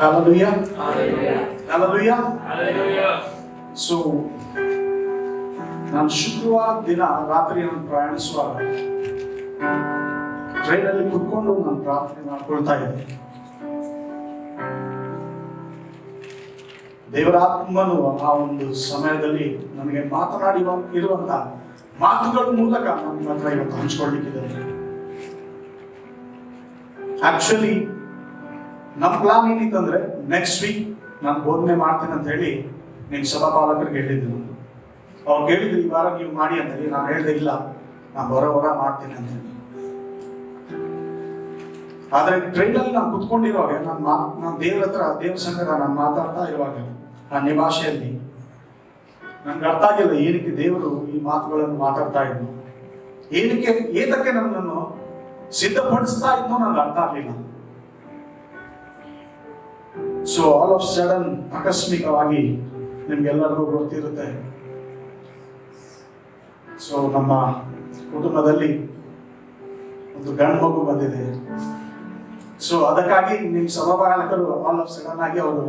Hallelujah. Hallelujah. Hallelujah. Hallelujah. So ನಾನು ಶುಕ್ರವಾರ ದಿನ ರಾತ್ರಿ ನಾನು ಪ್ರಯಾಣಿಸುವಾಗ ಟ್ರೈನಲ್ಲಿ ಕುತ್ಕೊಂಡು ನಾನು ಪ್ರಾರ್ಥನೆ ಮಾಡ್ಕೊಳ್ತಾ ಇದ್ದೆ. ದೇವರಾತ್ಮನು ಆ ಒಂದು ಸಮಯದಲ್ಲಿ ನನಗೆ ಮಾತನಾಡಿ ಇರುವಂತ ಮಾತುಗಳ ಮೂಲಕ ನನ್ನ ಹತ್ರ ಇವತ್ತು ಹಂಚ್ಕೊಳ್ಳಿಕ್ಕಿದ್ದಾರೆ. ಆಕ್ಚುಲಿ ನಮ್ಮ ಪ್ಲಾನ್ ಏನಿತ್ತಂದ್ರೆ ನೆಕ್ಸ್ಟ್ ವೀಕ್ ನಾನು ಬೋಧನೆ ಮಾಡ್ತೇನೆ ಅಂತ ಹೇಳಿ ನಿಮ್ಮ ಸಭಾಪಾಲಕರಿಗೆ ಹೇಳಿದ್ದೆ. ಅವ್ರು ಹೇಳಿದ್ರು ಈ ವಾರ ನೀವು ಮಾಡಿ ಅಂತ ಹೇಳಿ. ನಾನು ಹೇಳಿದೆ ಇಲ್ಲ, ನಾನು ಹೊರ ಮಾಡ್ತೇನೆ ಅಂತ ಹೇಳಿ. ಆದ್ರೆ ಟ್ರೈನಲ್ಲಿ ನಾನು ಕುತ್ಕೊಂಡಿರುವಾಗ ನಾನು ದೇವ್ರ ಸಂಗಡ ನಾನು ಮಾತಾಡ್ತಾ ಇರುವಾಗ ಅನ್ಯ ಭಾಷೆಯಲ್ಲಿ ನನ್ಗೆ ಅರ್ಥ ಆಗಿಲ್ಲ ಏನಕ್ಕೆ ದೇವರು ಈ ಮಾತುಗಳನ್ನು ಮಾತಾಡ್ತಾ ಇದ್ನು, ಏತಕ್ಕೆ ನನ್ನನ್ನು ಸಿದ್ಧಪಡಿಸ್ತಾ ಇದ್ನೋ ನನಗೆ ಅರ್ಥ ಆಗ್ಲಿಲ್ಲ. ಸೊ ಆಲ್ ಆಫ್ ಸಡನ್ ಆಕಸ್ಮಿಕವಾಗಿ ನಿಮ್ಗೆಲ್ಲರಿಗೂ ಗೊತ್ತಿರುತ್ತೆ, ಸೊ ನಮ್ಮ ಕುಟುಂಬದಲ್ಲಿ ಒಂದು ಗಂಡು ಮಗು ಬಂದಿದೆ. ಸೊ ಅದಕ್ಕಾಗಿ ನಿಮ್ಮ ಸಭಾಪಾಲಕರು ಆಲ್ ಆಫ್ ಸಡನ್ ಆಗಿ ಅವರು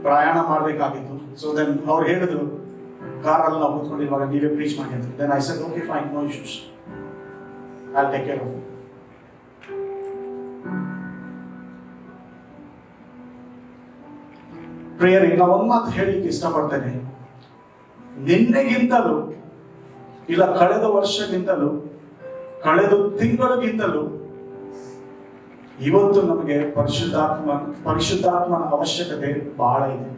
ಪ್ರಯಾಣ ಮಾಡಬೇಕಾಗಿತ್ತು. ಸೊ ದೆನ್ ಅವ್ರು ಹೇಳಿದ್ರು ಕಾರಲ್ಲಿ ನಾವು ಕೂತ್ಕೊಂಡಿರುವಾಗ ನೀವೇ ಪ್ರೀಚ್ ಮಾಡಿ ಅಂತ. Then I said okay fine, no issues, I take care of it. ಪ್ರಿಯರೇ, ನಾವು ಒಂದು ಮಾತು ಹೇಳಲಿಕ್ಕೆ ಇಷ್ಟಪಡ್ತೇನೆ. ನಿನ್ನೆಗಿಂತಲೂ ಇಲ್ಲ ಕಳೆದ ವರ್ಷಗಿಂತಲೂ ಕಳೆದ ತಿಂಗಳಿಗಿಂತಲೂ ಇವತ್ತು ನಮಗೆ ಪರಿಶುದ್ಧಾತ್ಮನ ಅವಶ್ಯಕತೆ ಬಹಳ ಇದೆ.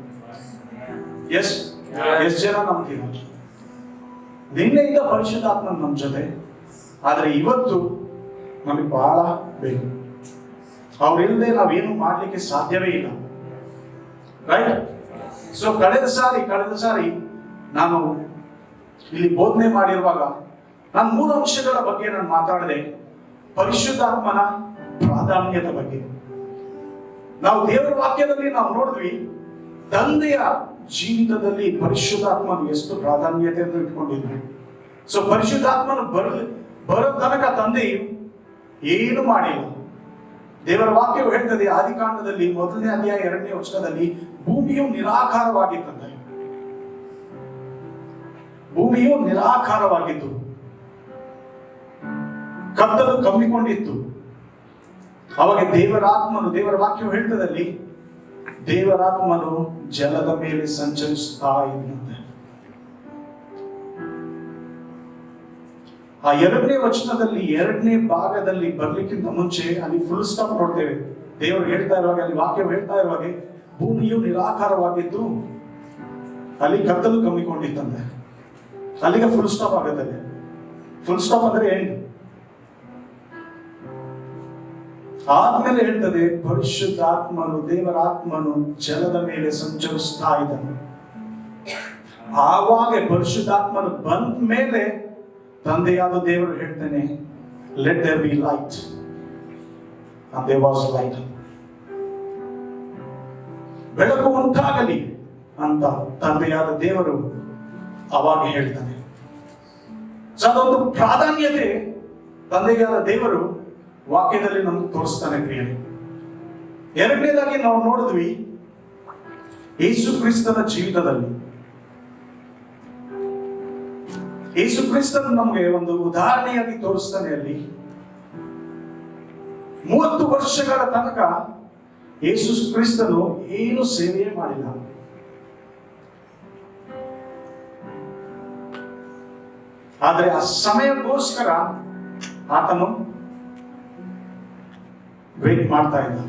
ಎಷ್ಟು ಜನ ನಂಬ್ತೀವಿ? ನಿನ್ನೆಯಿಂದ ಪರಿಶುದ್ಧಾತ್ಮ ನಮ್ಮ ಜೊತೆ, ಆದ್ರೆ ಇವತ್ತು ನಮಗೆ ಬಹಳ ಬೇಕು. ಅವ್ರಿಲ್ಲದೆ ನಾವೇನು ಮಾಡ್ಲಿಕ್ಕೆ ಸಾಧ್ಯವೇ ಇಲ್ಲ. ರೈಟ್? ಸೊ ಕಳೆದ ಸಾರಿ ನಾನು ಇಲ್ಲಿ ಬೋಧನೆ ಮಾಡಿರುವಾಗ ನಾನು 3 ಅಂಶಗಳ ಬಗ್ಗೆ ನಾನು ಮಾತಾಡಿದೆ. ಪರಿಶುದ್ಧಾತ್ಮನ ಪ್ರಾಧಾನ್ಯತೆ ಬಗ್ಗೆ. ನಾವು ದೇವರ ವಾಕ್ಯದಲ್ಲಿ ನಾವು ನೋಡಿದ್ವಿ, ತಂದೆಯ ಜೀವಿತದಲ್ಲಿ ಪರಿಶುದ್ಧಾತ್ಮನು ಎಷ್ಟು ಪ್ರಾಧಾನ್ಯತೆಯನ್ನು ಇಟ್ಕೊಂಡಿದ್ವಿ. ಸೊ ಪರಿಶುದ್ಧಾತ್ಮನು ಬರೋ ತನಕ ತಂದೆಯು ಏನು ಮಾಡಿಲ್ಲ. ದೇವರ ವಾಕ್ಯವು ಹೇಳ್ತದೆ, ಆದಿಕಾಂಡದಲ್ಲಿ 1ನೇ ಅಧ್ಯಾಯ 2ನೇ ವಚನದಲ್ಲಿ ಭೂಮಿಯು ನಿರಾಕಾರವಾಗಿತ್ತಂತೆ. ಭೂಮಿಯು ನಿರಾಕಾರವಾಗಿತ್ತು, ಕತ್ತಲು ಕಮ್ಮಿಕೊಂಡಿತ್ತು. ಅವಾಗ ದೇವರ ವಾಕ್ಯವು ಹೇಳ್ತದಲ್ಲಿ ದೇವರಾತ್ಮನು ಜಲದ ಮೇಲೆ ಸಂಚರಿಸುತ್ತಾ ಇದ್ದಂತೆ. ಆ 2ನೇ ವಚನದಲ್ಲಿ 2ನೇ ಭಾಗದಲ್ಲಿ ಬರ್ಲಿಕ್ಕಿಂತ ಮುಂಚೆ ಅಲ್ಲಿ ಫುಲ್ ಸ್ಟಾಪ್ ನೋಡ್ತೇವೆ. ದೇವರು ಹೇಳ್ತಾ ಇರುವಾಗ, ಅಲ್ಲಿ ವಾಕ್ಯ ಹೇಳ್ತಾ ಇರುವಾಗ ಭೂಮಿಯು ನಿರಾಕಾರವಾಗಿದ್ದು ಅಲ್ಲಿ ಕತ್ತಲು ಕಮ್ಮಿಕೊಂಡಿತ್ತಂತೆ. ಅಲ್ಲಿಗೆ ಫುಲ್ ಸ್ಟಾಪ್ ಆಗುತ್ತದೆ. ಫುಲ್ ಸ್ಟಾಪ್ ಅಂದ್ರೆ ಏನು? ಆದ್ಮೇಲೆ ಹೇಳ್ತದೆ, ಪರಿಶುದ್ಧಾತ್ಮನು ದೇವರಾತ್ಮನು ಜಲದ ಮೇಲೆ ಸಂಚರಿಸ್ತಾ ಇದ್ದನು. ಆವಾಗ ಪರಿಶುದ್ಧಾತ್ಮನು ಬಂದ ಮೇಲೆ ತಂದೆಯಾದ ದೇವರು ಹೇಳ್ತಾನೆ, let there be light, and there was light. ಬೆಳಕು ಉಂಟಾಗಲಿ ಅಂತ ತಂದೆಯಾದ ದೇವರು ಅವಾಗ ಹೇಳ್ತಾನೆ. ಸೊ ಅದೊಂದು ಪ್ರಾಧಾನ್ಯತೆ ತಂದೆಯಾದ ದೇವರು ವಾಕ್ಯದಲ್ಲಿ ನಮ್ಗೆ ತೋರಿಸ್ತಾನೆ. ಪ್ರಿಯರೇ, 2ನೇದಾಗಿ ನಾವು ನೋಡಿದ್ವಿ ಯೇಸು ಕ್ರಿಸ್ತನ ಜೀವಿತದಲ್ಲಿ. ಯೇಸು ಕ್ರಿಸ್ತನ ನಮಗೆ ಒಂದು ಉದಾಹರಣೆಯಾಗಿ ತೋರಿಸ್ತಾನೆ. ಅಲ್ಲಿ 30 ವರ್ಷಗಳ ತನಕ ಯೇಸು ಕ್ರಿಸ್ತನು ಏನು ಸೇವೆ ಮಾಡಿಲ್ಲ. ಆದರೆ ಆ ಸಮಯಕ್ಕೋಸ್ಕರ ಆತನು ವೇಟ್ ಮಾಡ್ತಾ ಇದ್ದ.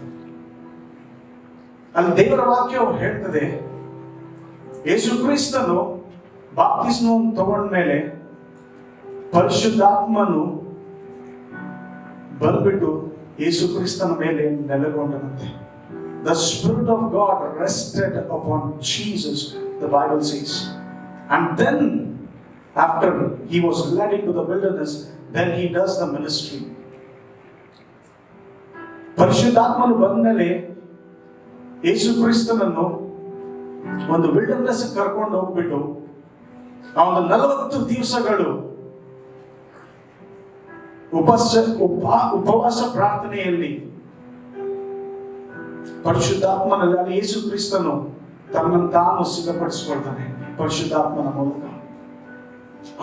ಅಲ್ಲಿ ದೇವರ ವಾಕ್ಯವು ಹೇಳ್ತದೆ, ಯೇಸು ಕ್ರಿಸ್ತನು ಬಾಪ್ತಿಸ್ಮವನ್ನು ತಗೊಂಡ್ಮೇಲೆ ಪರಿಶುದ್ಧಾತ್ಮನು ಬಂದ್ಬಿಟ್ಟು ಯೇಸು ಕ್ರಿಸ್ತನ ಮೇಲೆ ನೆಲೆಗೊಂಡನಂತೆ. The Spirit of God rested upon Jesus, the Bible says. And then after he was led into the wilderness, then he does the ministry. ಪರಿಶುದ್ಧಾತ್ಮನು ಬಂದ್ಮೇಲೆ ಯೇಸು ಕ್ರಿಸ್ತನನ್ನು ಒಂದು ವಿಲ್ಡರ್ನೆಸ್ ಕರ್ಕೊಂಡು ಹೋಗ್ಬಿಟ್ಟು ಆ ಒಂದು 40 ದಿವಸಗಳು ಉಪವಾಸ ಪ್ರಾರ್ಥನೆಯಲ್ಲಿ ಪರಿಶುದ್ಧಾತ್ಮನಲ್ಲಿ ಅಲ್ಲಿ ಯೇಸು ಕ್ರಿಸ್ತನು ತನ್ನನ್ನು ತಾನು ಸಿದ್ಧಪಡಿಸಿಕೊಳ್ತಾನೆ ಪರಿಶುದ್ಧಾತ್ಮನ ಮೂಲಕ.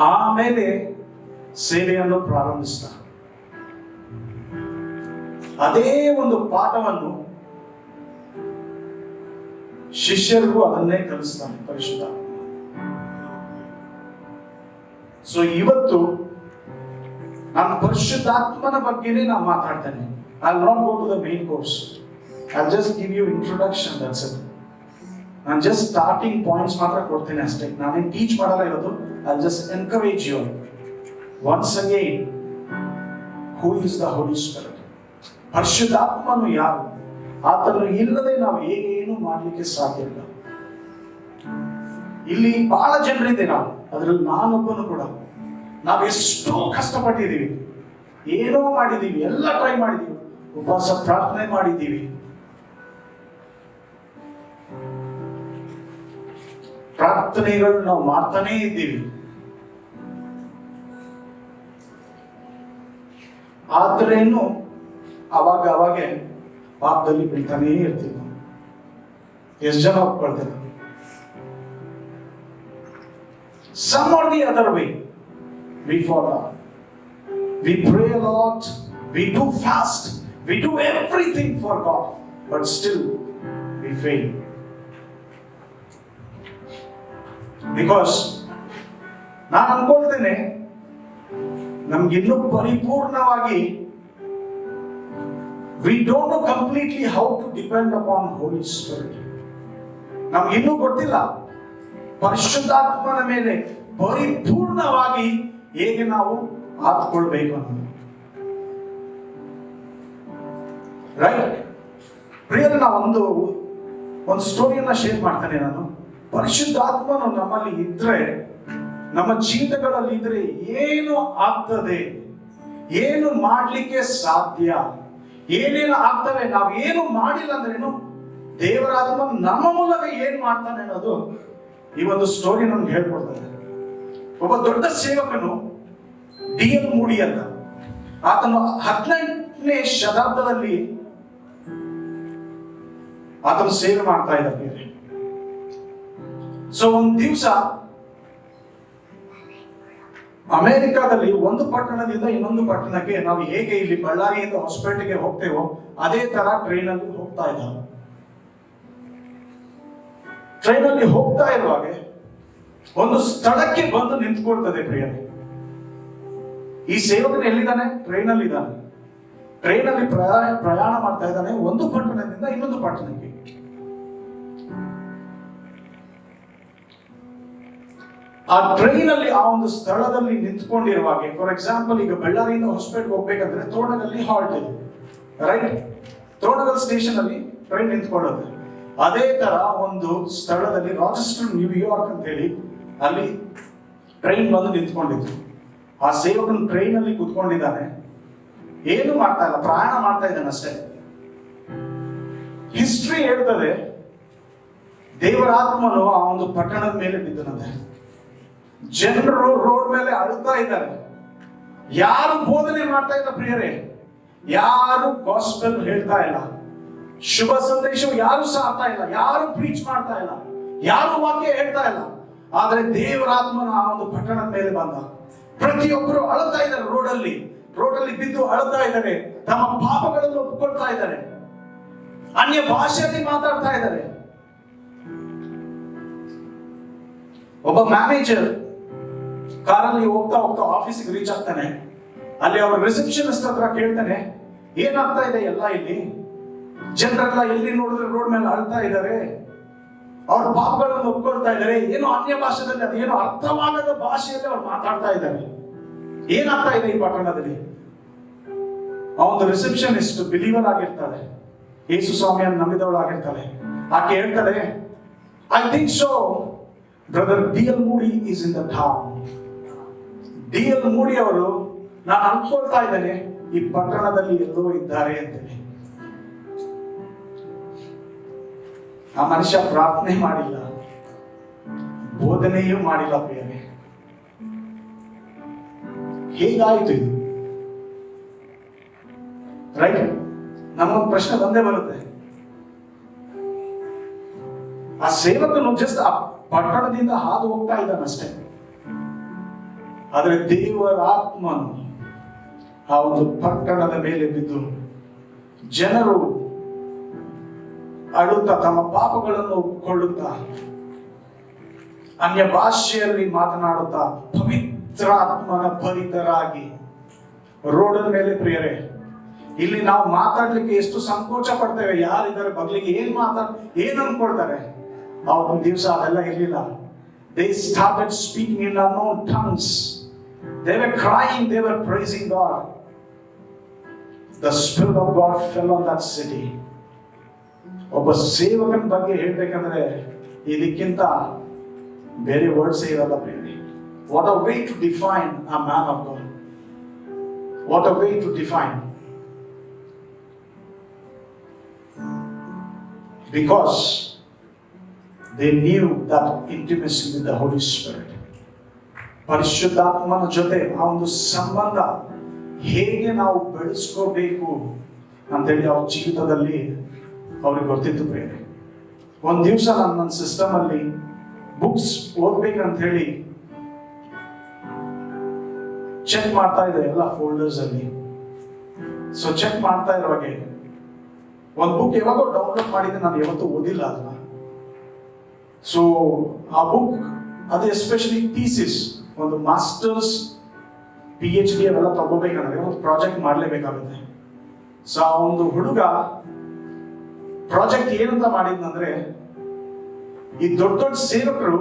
ಆಮೇಲೆ ಸೇವೆಯನ್ನು ಪ್ರಾರಂಭಿಸ್ತಾನೆ. ಅದೇ ಒಂದು ಪಾಠವನ್ನು ಶಿಷ್ಯರಿಗೂ ಅದನ್ನೇ ಕಲಿಸ್ತಾನೆ ಪರಿಶುದ್ಧಾತ್ಮ. ಸೊ ಇವತ್ತು ನಾನು ಪರಿಶುದ್ಧಾತ್ಮನ ಬಗ್ಗೆನೇ ನಾನು ಮಾತಾಡ್ತೇನೆ. I will not go to the main course. I just give you introduction, that's it. ನಾನು ಜಸ್ಟ್ ಸ್ಟಾರ್ಟಿಂಗ್ ಪಾಯಿಂಟ್ಸ್ ಮಾತ್ರ ಕೊಡ್ತೇನೆ ಅಷ್ಟೇ. ನಾನೇನು ಟೀಚ್ ಮಾಡಲ್ಲ ಇವತ್ತು. I just encourage you once again, who is the Holy Spirit. ಪರಿಶುದ್ಧಾತ್ಮನು ಯಾರು? ಆತನು ಇಲ್ಲದೆ ನಾವು ಏನು ಮಾಡಲಿಕ್ಕೆ ಸಾಧ್ಯ ಇಲ್ಲ. ಇಲ್ಲಿ ಬಹಳ ಜನರಿದ್ದೀರಾ, ಅದರಲ್ಲಿ ನಾನೊಬ್ಬನು ಕೂಡ. ನಾವು ಎಷ್ಟೋ ಕಷ್ಟಪಟ್ಟಿದ್ದೀವಿ, ಏನೋ ಮಾಡಿದ್ದೀವಿ, ಎಲ್ಲ ಟ್ರೈ ಮಾಡಿದ್ದೀವಿ, ಉಪವಾಸ ಪ್ರಾರ್ಥನೆ ಮಾಡಿದ್ದೀವಿ, ಪ್ರಾರ್ಥನೆಗಳು ನಾವು ಮಾಡ್ತಾನೇ ಇದ್ದೀವಿ. ಆದ್ರೇನು ಅವಾಗ ಪಾಪದಲ್ಲಿ ಬೀಳ್ತಾನೇ ಇರ್ತೀವಿ. ಎಷ್ಟು ಜನ ಒಪ್ಕೊಳ್ತಾರೆ? Some or the other way we fall down. We pray a lot, we do fast, we do everything for God, but still we fail. Because ನಾನು ಅನ್ಕೊಳ್ತೇನೆ, ನಮ್ಗಿನ್ನೂ ಪರಿಪೂರ್ಣವಾಗಿ we don't know completely how to depend upon Holy Spirit. ನಮ್ಗಿನ್ನೂ ಗೊತ್ತಿಲ್ಲ ಪರಿಶುದ್ಧಾತ್ಮನ ಮೇಲೆ ಪರಿಪೂರ್ಣವಾಗಿ ಹೇಗೆ ನಾವು ಆತ್ಕೊಳ್ಬೇಕು ಅನ್ನೋದು. Right? ಪ್ರಿಯರೇ, ನಾವು ಒಂದು ಸ್ಟೋರಿಯನ್ನ ಶೇರ್ ಮಾಡ್ತೇನೆ ನಾನು. ಪರಿಶುದ್ಧಾತ್ಮನು ನಮ್ಮಲ್ಲಿ ಇದ್ರೆ, ನಮ್ಮ ಜೀವಿತಗಳಲ್ಲಿ ಇದ್ರೆ ಏನು ಆಗ್ತದೆ, ಏನು ಮಾಡ್ಲಿಕ್ಕೆ ಸಾಧ್ಯ, ಏನೇನು ಆಗ್ತವೆ, ನಾವು ಏನು ಮಾಡಿಲ್ಲ ಅಂದ್ರೇನು ದೇವರಾತ್ಮ ನಮ್ಮ ಮೂಲಕ ಏನ್ ಮಾಡ್ತಾನೆ ಅನ್ನೋದು ಈ ಒಂದು ಸ್ಟೋರಿ ನಮ್ಗೆ ಹೇಳ್ಕೊಡ್ತಾರೆ. ಒಬ್ಬ ದೊಡ್ಡ ಸೇವಕನು D.L. ಮೂಡಿ ಅಂತ, ಆತನು 18ನೇ ಶತಾಬ್ದದಲ್ಲಿ ಆತನು ಸೇವೆ ಮಾಡ್ತಾ ಇದ್ದಾನೆ. ಸೊ ಒಂದು ದಿವಸ ಅಮೆರಿಕಾದಲ್ಲಿ ಒಂದು ಪಟ್ಟಣದಿಂದ ಇನ್ನೊಂದು ಪಟ್ಟಣಕ್ಕೆ ನಾವು ಹೇಗೆ ಇಲ್ಲಿ ಬಳ್ಳಾರಿಯಿಂದ ಹೊಸಪೇಟೆಗೆ ಹೋಗ್ತೇವೋ ಅದೇ ತರ ಟ್ರೈನಲ್ಲಿ ಹೋಗ್ತಾ ಇದ್ದ. ಟ್ರೈನಲ್ಲಿ ಹೋಗ್ತಾ ಇರುವಾಗ ಒಂದು ಸ್ಥಳಕ್ಕೆ ಬಂದು ನಿಂತ್ಕೊಳ್ತದೆ. ಪ್ರಿಯರೇ, ಈ ಸೇವಕನು ಎಲ್ಲಿದ್ದಾನೆ? ಟ್ರೈನಲ್ಲಿ ಇದ್ದಾನೆ. ಟ್ರೈನಲ್ಲಿ ಪ್ರಯಾಣ ಮಾಡ್ತಾ ಇದ್ದಾನೆ ಒಂದು ಪಟ್ಟಣದಿಂದ ಇನ್ನೊಂದು ಪಟ್ಟಣಕ್ಕೆ. ಆ ಟ್ರೈನಲ್ಲಿ ಆ ಒಂದು ಸ್ಥಳದಲ್ಲಿ ನಿಂತ್ಕೊಂಡಿರುವಾಗ, ಫಾರ್ ಎಕ್ಸಾಂಪಲ್ ಈಗ ಬಳ್ಳಾರಿಯಿಂದ ಹೊಸಪೇಟೆಗೆ ಹೋಗ್ಬೇಕಂದ್ರೆ ತೋರಣಗಲ್ಲಿ ಹಾಲ್ಟ್ ಇದೆ, ರೈಟ್? ತೋರಣಗಲ್ ಸ್ಟೇಷನ್ ಅಲ್ಲಿ ಟ್ರೈನ್ ನಿಂತ್ಕೊಳ್ಳೋದು. ಅದೇ ತರ ಒಂದು ಸ್ಥಳದಲ್ಲಿ ರಾಜೆಸ್ಟರ್ ನ್ಯೂಯಾರ್ಕ್ ಅಂತ ಹೇಳಿ ಅಲ್ಲಿ ಟ್ರೈನ್ ಬಂದು ನಿಂತ್ಕೊಂಡಿತ್ತು. ಆ ಸೇವಕನು ಟ್ರೈನ್ ಅಲ್ಲಿ ಕೂತ್ಕೊಂಡಿದ್ದಾನೆ, ಏನು ಮಾಡ್ತಾ ಇಲ್ಲ, ಪ್ರಯಾಣ ಮಾಡ್ತಾ ಇದ್ದಾನೆ ಅಷ್ಟೇ. ಹಿಸ್ಟ್ರಿ ಹೇಳ್ತದೆ, ದೇವರಾತ್ಮನು ಆ ಒಂದು ಪಟ್ಟಣದ ಮೇಲೆ ಬಿದ್ದನಂತೆ. ಜನರು ರೋಡ್ ಮೇಲೆ ಅಳ್ತಾ ಇದ್ದಾರೆ. ಯಾರು ಬೋಧನೆ ಮಾಡ್ತಾ ಇಲ್ಲ ಪ್ರಿಯರೇ, ಯಾರು ಗಾಸ್ಪೆಲ್ ಹೇಳ್ತಾ ಇಲ್ಲ, ಶುಭ ಸಂದೇಶವು ಯಾರು ಸಾರ್ತಾ ಇಲ್ಲ, ಯಾರು ಪ್ರೀಚ್ ಮಾಡ್ತಾ ಇಲ್ಲ, ಯಾರು ವಾಕ್ಯ ಹೇಳ್ತಾ ಇಲ್ಲ. ಆದ್ರೆ ದೇವರಾತ್ಮನ ಆ ಒಂದು ಪಟ್ಟಣದ ಮೇಲೆ ಬಂದ. ಪ್ರತಿಯೊಬ್ಬರು ಅಳ್ತಾ ಇದ್ದಾರೆ, ರೋಡಲ್ಲಿ ಬಿದ್ದು ಅಳ್ತಾ ಇದ್ದಾರೆ, ತಮ್ಮ ಪಾಪಗಳನ್ನು ಒಪ್ಪಿಕೊಳ್ತಾ ಇದ್ದಾರೆ, ಅನ್ಯ ಭಾಷೆಯಲ್ಲಿ ಮಾತಾಡ್ತಾ ಇದ್ದಾರೆ. ಒಬ್ಬ ಮ್ಯಾನೇಜರ್ ಕಾರಲ್ಲಿ ಹೋಗ್ತಾ ಆಫೀಸಿಗೆ ರೀಚ್ ಆಗ್ತಾನೆ. ಅಲ್ಲಿ ಅವರ ರಿಸೆಪ್ಷನಿಸ್ಟ್ ಹತ್ರ ಕೇಳ್ತಾನೆ, ಏನಾಗ್ತಾ ಇದೆ ಎಲ್ಲ ಇಲ್ಲಿ? ಜನರೆಲ್ಲ ಎಲ್ಲಿ ನೋಡಿದ್ರೆ ರೋಡ್ ಮೇಲೆ ಅಳ್ತಾ ಇದ್ದಾರೆ, ಅವ್ರ ಪಾಪಗಳನ್ನು ಒಪ್ಕೊಳ್ತಾ ಇದ್ದಾರೆ, ಏನೋ ಅನ್ಯ ಭಾಷೆಯಲ್ಲಿ, ಅದೇನೋ ಅರ್ಥವಾಗದ ಭಾಷೆಯಲ್ಲಿ ಅವ್ರು ಮಾತಾಡ್ತಾ ಇದ್ದಾರೆ. ಏನಾಗ್ತಾ ಇದೆ ಈ ಪಟ್ಟಣದಲ್ಲಿ? ಆ ಒಂದು ರಿಸೆಪ್ಷನಿಸ್ಟ್ ಬಿಲೀವರ್ ಆಗಿರ್ತಾಳೆ, ಯೇಸು ಸ್ವಾಮಿಯನ್ನು ನಂಬಿದವಳಾಗಿರ್ತಾಳೆ. ಆಕೆ ಹೇಳ್ತಾಳೆ, I think so brother D.L. Moody is in the town. D.L. Moody ಅವರು, ನಾನು ಅನ್ಕೊಳ್ತಾ ಇದ್ದೇನೆ ಈ ಪಟ್ಟಣದಲ್ಲಿ ಎಲ್ಲೋ ಇದ್ದಾರೆ ಅಂತೇಳಿ. ಆ ಮನುಷ್ಯ ಪ್ರಾರ್ಥನೆ ಮಾಡಿಲ್ಲ, ಬೋಧನೆಯೂ ಮಾಡಿಲ್ಲ ಪ್ರಿಯರೇ. ಹೇಗಾಯಿತು ಇದು? ರೈಟ್? ನಮಗೊಂದು ಪ್ರಶ್ನೆ ಬಂದೇ ಬರುತ್ತೆ, ಆ ಸೇವಕನು ಜಸ್ಟ್ ಆ ಪಟ್ಟಣದಿಂದ ಹಾದು ಹೋಗ್ತಾ ಇದ್ದಾನಷ್ಟೇ. ಆದರೆ ದೇವರ ಆತ್ಮನು ಆ ಒಂದು ಪಟ್ಟಣದ ಮೇಲೆ ಬಿದ್ದು ಜನರು ಅಳುತ್ತಾ ತಮ್ಮ ಪಾಪಗಳನ್ನು ಒಪ್ಪಿಕೊಳ್ಳುತ್ತಾ ಅನ್ಯ ಭಾಷೆಯಲ್ಲಿ ಮಾತನಾಡುತ್ತಾ ಪವಿತ್ರಾತ್ಮನ ಭರಿತರಾಗಿ ರೋಡಿನ ಮೇಲೆ ಪ್ರಿಯರೇ, ಇಲ್ಲಿ ನಾವು ಮಾತಾಡ್ಲಿಕ್ಕೆ ಎಷ್ಟು ಸಂಕೋಚ ಪಡ್ತೇವೆ. ಯಾರಿದ್ದಾರೆ ಬಗ್ಲಿಗೆ ಏನ್ ಅನ್ಕೊಳ್ತಾರೆ? ಅವತ್ತೊಂದು ದಿವಸ ಅದೆಲ್ಲ ಇರಲಿಲ್ಲ. They started speaking in unknown tongues. They were crying, they were praising God. The Spirit of God fell on that city. ಒಬ್ಬ ಸೇವಕನ ಬಗ್ಗೆ ಹೇಳ್ಬೇಕಂದ್ರೆ ಇದಕ್ಕಿಂತ ಬೇರೆ ವರ್ಡ್ಸ್ ಇರಲ್ಲ ಪ್ರಿಯರೇ. What a way to define a man of God. What a way to define. Because they knew that intimacy with the Holy Spirit. ಪರಿಶುದ್ಧಾತ್ಮನ ಜೊತೆ ಆ ಒಂದು ಸಂಬಂಧ ಹೇಗೆ ನಾವು ಬೆಳೆಸ್ಕೋಬೇಕು ಅಂತೇಳಿ ಅವ್ರ ಜೀವಿತದಲ್ಲಿ ಅವ್ರಿಗೆ ಗೊತ್ತಿತ್ತು ಬೇರೆ. ಒಂದು ದಿವಸ ನನ್ನ ಸಿಸ್ಟಮ್ ಅಲ್ಲಿ ಬುಕ್ಸ್ ಓದ್ಬೇಕಂತ ಹೇಳಿ ಚೆಕ್ ಮಾಡ್ತಾ ಇದೆ ಎಲ್ಲ ಫೋಲ್ಡರ್ಸ್ ಅಲ್ಲಿ. ಸೊ ಚೆಕ್ ಮಾಡ್ತಾ ಇರುವಾಗೆ ಒಂದು ಬುಕ್ ಯಾವಾಗೋ ಡೌನ್ಲೋಡ್ ಮಾಡಿದ್ದೆ, ನಾನು ಯಾವತ್ತೂ ಓದಿಲ್ಲ ಅದನ್ನ. ಸೊ ಆ ಬುಕ್ ಅದು ಎಸ್ಪೆಷಲಿ ಥೀಸಿಸ್, ಒಂದು ಮಾಸ್ಟರ್ಸ್ PhD ಅವೆಲ್ಲ ತಗೋಬೇಕಂದ್ರೆ ಒಂದು ಪ್ರಾಜೆಕ್ಟ್ ಮಾಡಲೇಬೇಕಾಗುತ್ತೆ. ಸೊ ಆ ಒಂದು ಹುಡುಗ ಪ್ರಾಜೆಕ್ಟ್ ಏನಂತ ಮಾಡಿದ್ನಂದ್ರೆ, ಈ ದೊಡ್ಡ ದೊಡ್ಡ ಸೇವಕರು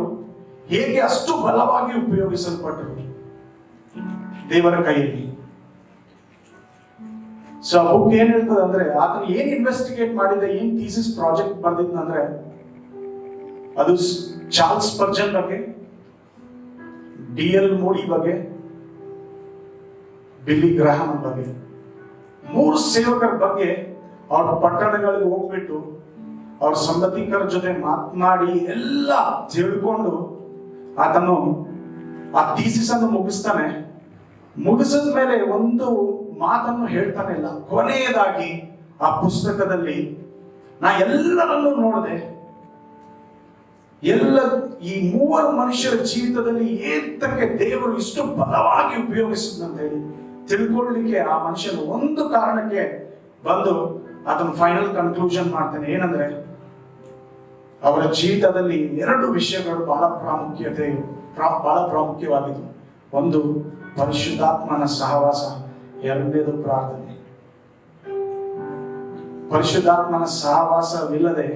ಹೇಗೆ ಅಷ್ಟು ಬಲವಾಗಿ ಉಪಯೋಗಿಸಲ್ಪಟ್ಟರು ದೇವರ ಕೈಯಲ್ಲಿ. ಸೊ ಆ ಬುಕ್ ಏನ್ ಹೇಳ್ತದೆ ಅಂದ್ರೆ, ಆತನು ಏನ್ ಇನ್ವೆಸ್ಟಿಗೇಟ್ ಮಾಡಿದ, ಏನ್ ಥೀಸಿಸ್ ಪ್ರಾಜೆಕ್ಟ್ ಬರ್ದಿದ್ನಂದ್ರೆ, ಅದು ಚಾರ್ಲ್ಸ್ ಸ್ಪರ್ಜನ್ ಬಗ್ಗೆ, D.L. ಮೂಡಿ ಬಗ್ಗೆ, ಬಿಲ್ಲಿ ಗ್ರಹಾಮ್ ಬಗ್ಗೆ, 3 ಸೇವಕರ ಬಗ್ಗೆ ಅವ್ರ ಪಟ್ಟಣಗಳಿಗೆ ಹೋಗ್ಬಿಟ್ಟು ಅವ್ರ ಸಂಬಂಧಿಕರ ಜೊತೆ ಮಾತನಾಡಿ ಎಲ್ಲ ತಿಳ್ಕೊಂಡು ಆತನು ಆ ಥೀಸಿಸ್ ಅನ್ನು ಮುಗಿಸ್ತಾನೆ. ಮುಗಿಸಿದ ಮೇಲೆ ಒಂದು ಮಾತನ್ನು ಹೇಳ್ತಾನೆ ಇಲ್ಲ. ಕೊನೆಯದಾಗಿ ಆ ಪುಸ್ತಕದಲ್ಲಿ ನಾ ಎಲ್ಲರನ್ನೂ ನೋಡಿದೆ, ಈ 3 ಮನುಷ್ಯರ ಜೀವಿತದಲ್ಲಿ ಏತಕ್ಕೆ ದೇವರು ಇಷ್ಟು ಬಲವಾಗಿ ಉಪಯೋಗಿಸಿದಂತ ಹೇಳಿ ತಿಳ್ಕೊಳ್ಳಿಕ್ಕೆ ಆ ಮನುಷ್ಯನು ಒಂದು ಕಾರಣಕ್ಕೆ ಬಂದು ಅದನ್ನು ಫೈನಲ್ ಕನ್ಕ್ಲೂಷನ್ ಮಾಡ್ತಾನೆ. ಏನಂದ್ರೆ, ಅವರ ಜೀವಿತದಲ್ಲಿ 2 ವಿಷಯಗಳು ಬಹಳ ಪ್ರಾಮುಖ್ಯವಾಗಿದ್ದು. ಒಂದು ಪರಿಶುದ್ಧಾತ್ಮನ ಸಹವಾಸ, ಎರಡನೇದು ಪ್ರಾರ್ಥನೆ. ಪರಿಶುದ್ಧಾತ್ಮನ ಸಹವಾಸವಿಲ್ಲದೆ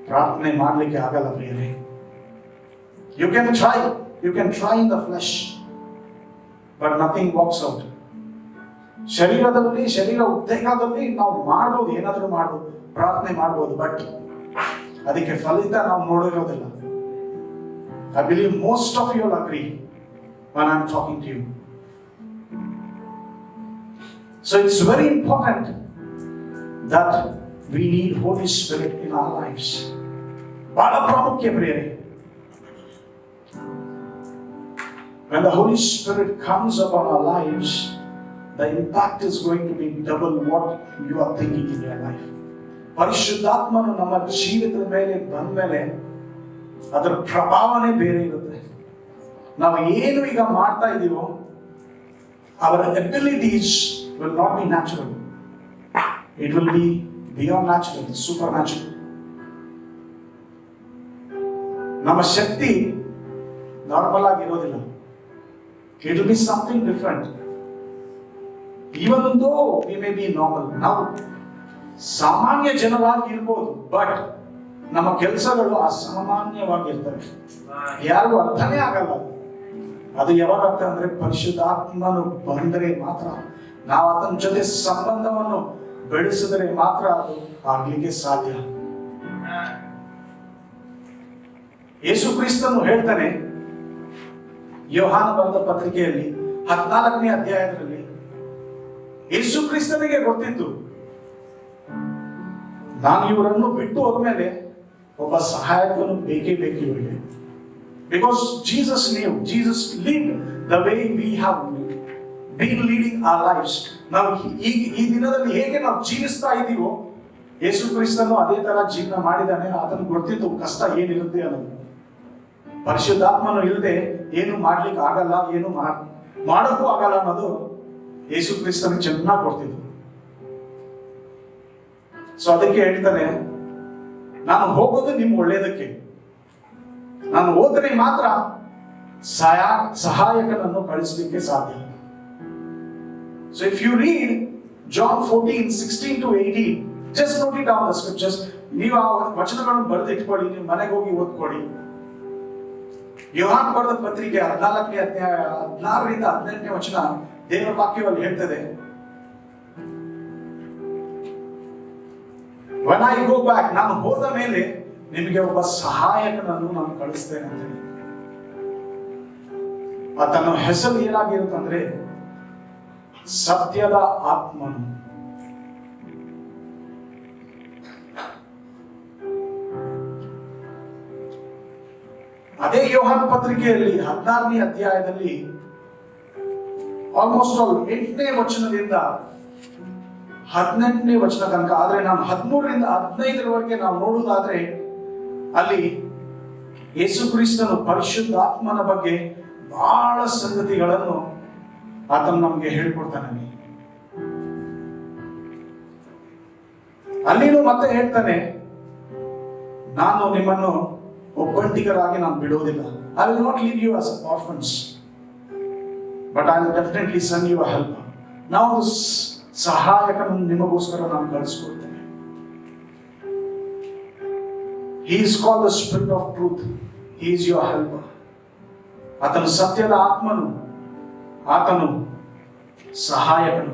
ಪ್ರಾರ್ಥನೆ ಮಾಡಲಿಕ್ಕೆ ಆಗಲ್ಲ ಪ್ರಿಯರೇ. You can try in the flesh but nothing works out. ಶರೀರ ಉದ್ರೇಕದಲ್ಲಿ ನಾವು ಮಾಡ್ಬೋದು, ಏನಾದರೂ ಮಾಡ್ಬೋದು, ಪ್ರಾರ್ಥನೆ ಮಾಡ್ಬೋದು, ಬಟ್ ಅದಕ್ಕೆ ಫಲಿತ ನಾವು ನೋಡಿರೋದಿಲ್ಲ. I believe most of you will agree when I'm talking to you. So it's very important that we need Holy Spirit in our lives. ಬಹಳ ಪ್ರಾಮುಖ್ಯ ಪ್ರಿಯರೇ. When the Holy Spirit comes upon our lives, the impact is going to be double what you are thinking in your life. ಪರಿಶುದ್ಧಾತ್ಮನು ನಮ್ಮ ಜೀವಿತದ ಮೇಲೆ ಬಂದ ಮೇಲೆ ಅದರ ಪ್ರಭಾವನೆ ಬೇರೆ ಇರುತ್ತೆ. ನಾವು ಏನು ಈಗ ಮಾಡ್ತಾ ಇದ್ದೀವೋ, our abilities will not be natural. It will be beyond natural, supernatural. ನಮ್ಮ ಶಕ್ತಿ ನಾರ್ಮಲ್ ಆಗಿರೋದಿಲ್ಲ. It will be something different. Even though we may be normal, ನಾವು ಸಾಮಾನ್ಯ ಜನರಾಗಿ ಇರ್ಬೋದು, ಬಟ್ ನಮ್ಮ ಕೆಲಸಗಳು ಅಸಾಮಾನ್ಯವಾಗಿರ್ತವೆ. ಯಾರಿಗೂ ಅರ್ಥನೇ ಆಗಲ್ಲ. ಅದು ಯಾವಾಗ ಅರ್ಥ ಅಂದ್ರೆ, ಪರಿಶುದ್ಧಾತ್ಮನು ಬಂದರೆ ಮಾತ್ರ, ನಾವು ಆತನ ಜೊತೆ ಸಂಬಂಧವನ್ನು ಬೆಳೆಸಿದರೆ ಮಾತ್ರ ಅದು ಆಗ್ಲಿಕ್ಕೆ ಸಾಧ್ಯ. ಯೇಸು ಕ್ರಿಸ್ತನು ಹೇಳ್ತಾನೆ ಯೋಹಾನ ಬರೆದ ಪತ್ರಿಕೆಯಲ್ಲಿ 14ನೇ ಅಧ್ಯಾಯದಲ್ಲಿ, ಯೇಸು ಕ್ರಿಸ್ತನಿಗೆ ಗೊತ್ತಿತ್ತು, ನಾನು ಇವರನ್ನು ಬಿಟ್ಟು ಹೋದ್ಮೇಲೆ ಒಬ್ಬ ಸಹಾಯಕನು ಬೇಕೇ ಬೇಕು ಇವರಿಗೆ. Because Jesus knew, Jesus lived the way we have been leading our lives. ನಾವು ಈ ದಿನದಲ್ಲಿ ಹೇಗೆ ನಾವು ಜೀವಿಸ್ತಾ ಇದ್ದೀವೋ ಯೇಸು ಕ್ರಿಸ್ತನು ಅದೇ ತರ ಜೀವನ ಮಾಡಿದಾನೆ. ಅದನ್ನು ಗೊತ್ತಿತ್ತು ಕಷ್ಟ ಏನಿರುತ್ತೆ ಅನ್ನೋದು. ಪರಿಶುದ್ಧಾತ್ಮನು ಇಲ್ಲದೆ ಏನು ಮಾಡ್ಲಿಕ್ಕೆ ಆಗಲ್ಲ, ಏನು ಮಾಡೋಕ್ಕೂ ಆಗಲ್ಲ ಅನ್ನೋದು ಯೇಸು ಕ್ರಿಸ್ತನಿಗೆ ಚೆನ್ನಾಗಿ ಗೊತ್ತಿತ್ತು. ಸೊ ಅದಕ್ಕೆ ಹೇಳ್ತಾನೆ, ನಾನು ಹೋಗೋದು ನಿಮ್ ಒಳ್ಳೇದಕ್ಕೆ, ನಾನು ಹೋದ್ರೆ ಮಾತ್ರ ಸಹಾಯಕನನ್ನು ಕಳಿಸಲಿಕ್ಕೆ ಸಾಧ್ಯ. So if you read John 14:16-18, just note it down the scriptures. ನೀವು ಆ ವಚನಗಳನ್ನು ಬರೆದು ಇಟ್ಕೊಳ್ಳಿ, ನೀವು ಮನೆಗೆ ಹೋಗಿ ಓದ್ಕೊಳ್ಳಿ. ಯೋಹಾನ ಬರೆದ ಪತ್ರಿಕೆ 14ನೇ ಅಧ್ಯಾಯ 16ರಿಂದ 18ನೇ ವಚನ ದೇವರ ವಾಕ್ಯದಲ್ಲಿ ಹೇಳ್ತದೆ, when I go back, ನಾನು ಹೋದ ಮೇಲೆ ನಿಮಗೆ ಒಬ್ಬ ಸಹಾಯಕನನ್ನು ನಾನು ಕಳಿಸ್ತೇನೆ ಅಂತ ಹೇಳಿ. ಆತನ ಹೆಸರು ಏನಾಗಿರುತ್ತಂದ್ರೆ ಸತ್ಯದ ಆತ್ಮನು. ಅದೇ ಯೋಹಾನ ಪತ್ರಿಕೆಯಲ್ಲಿ 16ನೇ ಅಧ್ಯಾಯದಲ್ಲಿ ಆಲ್ಮೋಸ್ಟ್ ಆಲ್ 8ನೇ ವಚನದಿಂದ 18ನೇ ವಚನ ತನಕ, ಆದ್ರೆ ನಾನು 13ರಿಂದ 15ರವರೆಗೆ ನಾವು ನೋಡುವುದಾದ್ರೆ ಅಲ್ಲಿ ಯೇಸು ಕ್ರಿಸ್ತನು ಪರಿಶುದ್ಧಾತ್ಮನ ಬಗ್ಗೆ ಬಹಳ ಸಂಗತಿಗಳನ್ನು ಆತನು ನಮಗೆ ಹೇಳ್ಕೊಡ್ತಾನೆ. ಅಲ್ಲಿನೂ ಮತ್ತೆ ಹೇಳ್ತಾನೆ, ನಾನು ನಿಮ್ಮನ್ನು ಒಬ್ಬಂಟಿಗರಾಗಿ ನಾನು ಬಿಡೋದಿಲ್ಲ. I will not leave you as orphans, but I will definitely send you a helper. ನಾವು ಸಹಾಯಕನನ್ನು ನಿಮಗೋಸ್ಕರ ನಾನು ಕಳಿಸ್ಕೊಡ್ತೇನೆ. He is called the Spirit of Truth. He is your helper. ಆತನು ಸತ್ಯದ ಆತ್ಮನು, ಆತನು ಸಹಾಯಕನು.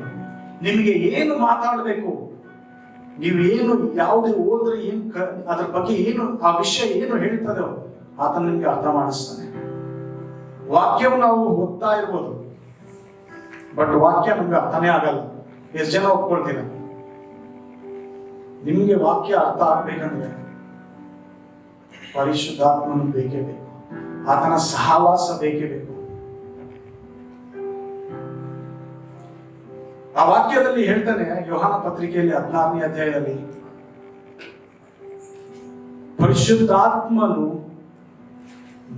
ನಿಮಗೆ ಏನು ಮಾತಾಡಬೇಕು, ನೀವು ಏನು ಯಾವುದೇ ಓದ್ರೆ ಏನು ಅದ್ರ ಬಗ್ಗೆ ಏನು ಆ ವಿಷಯ ಏನು ಹೇಳ್ತದೋ ಆತನು ನಿಮ್ಗೆ ಅರ್ಥ ಮಾಡಿಸ್ತಾನೆ. ವಾಕ್ಯವು ನಾವು ಓದ್ತಾ ಇರ್ಬೋದು, ಬಟ್ ವಾಕ್ಯ ನಮ್ಗೆ ಅರ್ಥನೇ ಆಗಲ್ಲ. ಎಷ್ಟು ಜನ ಒಪ್ಕೊಳ್ತೀರ? ನಿಮ್ಗೆ ವಾಕ್ಯ ಅರ್ಥ ಆಗ್ಬೇಕಂದ್ರೆ ಪರಿಶುದ್ಧಾತ್ಮನು ಬೇಕೇ ಬೇಕು, ಆತನ ಸಹವಾಸ ಬೇಕೇ ಬೇಕು. ಆ ವಾಕ್ಯದಲ್ಲಿ ಹೇಳ್ತಾನೆ, ಯೋಹಾನ ಪತ್ರಿಕೆಯಲ್ಲಿ 16ನೇ ಅಧ್ಯಾಯದಲ್ಲಿ, ಪರಿಶುದ್ಧಾತ್ಮನು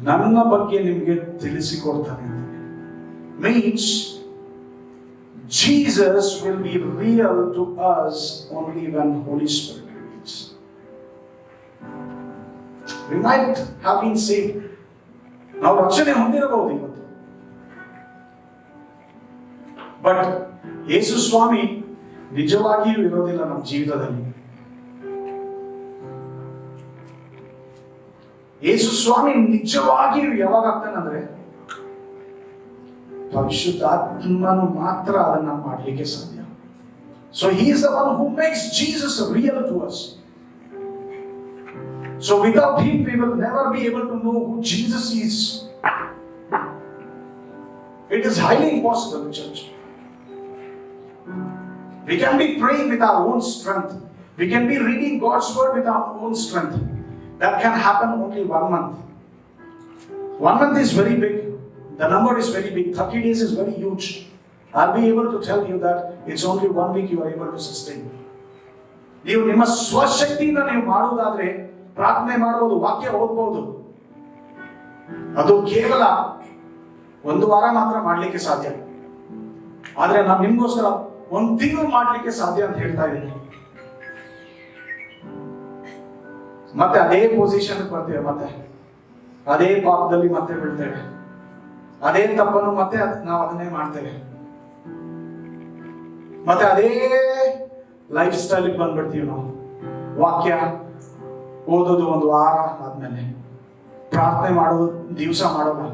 ನನ್ನ ಬಗ್ಗೆ ನಿಮಗೆ ತಿಳಿಸಿಕೊಡ್ತಾನೆ. Means Jesus will be real to us only when Holy Spirit reveals. We might have been saved. ನಾವು ರಕ್ಷಣೆ ಹೊಂದಿರಬಹುದು ಇವತ್ತು, ಬಟ್ ಯೇಸು ಸ್ವಾಮಿ ನಿಜವಾಗಿಯೂ ಇರೋದಿಲ್ಲ ನಮ್ಮ ಜೀವಿತದಲ್ಲಿ. ಯೇಸು ಸ್ವಾಮಿ ನಿಜವಾಗಿಯೂ ಯಾವಾಗ ಆಗ್ತಾನಂದ್ರೆ ಪರಿಶುದ್ಧಾತ್ಮನು ಮಾತ್ರ ಅದನ್ನ ಮಾಡಲಿಕ್ಕೆ ಸಾಧ್ಯ. So he is the one who makes Jesus real to us. So without him we will never be able to know who Jesus is. It is highly impossible, church. We can be praying with our own strength. We can be reading God's word with our own strength. That can happen only 1 month. 1 month is very big. The number is very big. 30 days is very huge. I'll be able to tell you that it's only 1 week you are able to sustain. ನೀವು ನಿಮ್ಮ ಸ್ವಶಕ್ತಿಯಿಂದ ನೀವು ಮಾಡುವುದಾದ್ರೆ ಪ್ರಾರ್ಥನೆ ಮಾಡಬಹುದು, ವಾಕ್ಯ ಓದಬಹುದು. ಅದು ಕೇವಲ 1 ವಾರ ಮಾತ್ರ ಮಾಡಲಿಕ್ಕೆ ಸಾಧ್ಯ. ಆದ್ರೆ ನಾನು ನಿಮ್ಗೋಸ್ಕರ 1 ತಿಂಗಳು ಮಾಡಲಿಕ್ಕೆ ಸಾಧ್ಯ ಅಂತ ಹೇಳ್ತಾ ಇದ್ದೀನಿ. ಮತ್ತೆ ಅದೇ ಪೊಸಿಷನ್ ಬರ್ತೇವೆ, ಮತ್ತೆ ಅದೇ ಪಾಪದಲ್ಲಿ ಮತ್ತೆ ಬೀಳ್ತೇವೆ, ಅದೇ ತಪ್ಪನ್ನು ಮತ್ತೆ ನಾವು ಅದನ್ನೇ ಮಾಡ್ತೇವೆ, ಮತ್ತೆ ಅದೇ ಲೈಫ್ ಸ್ಟೈಲ್ ಬಂದ್ಬಿಡ್ತೀವಿ. ನಾವು ವಾಕ್ಯ ಓದೋದು 1 ವಾರ ಆದ್ಮೇಲೆ, ಪ್ರಾರ್ಥನೆ ಮಾಡೋದು ದಿವಸ ಮಾಡೋಲ್ಲ,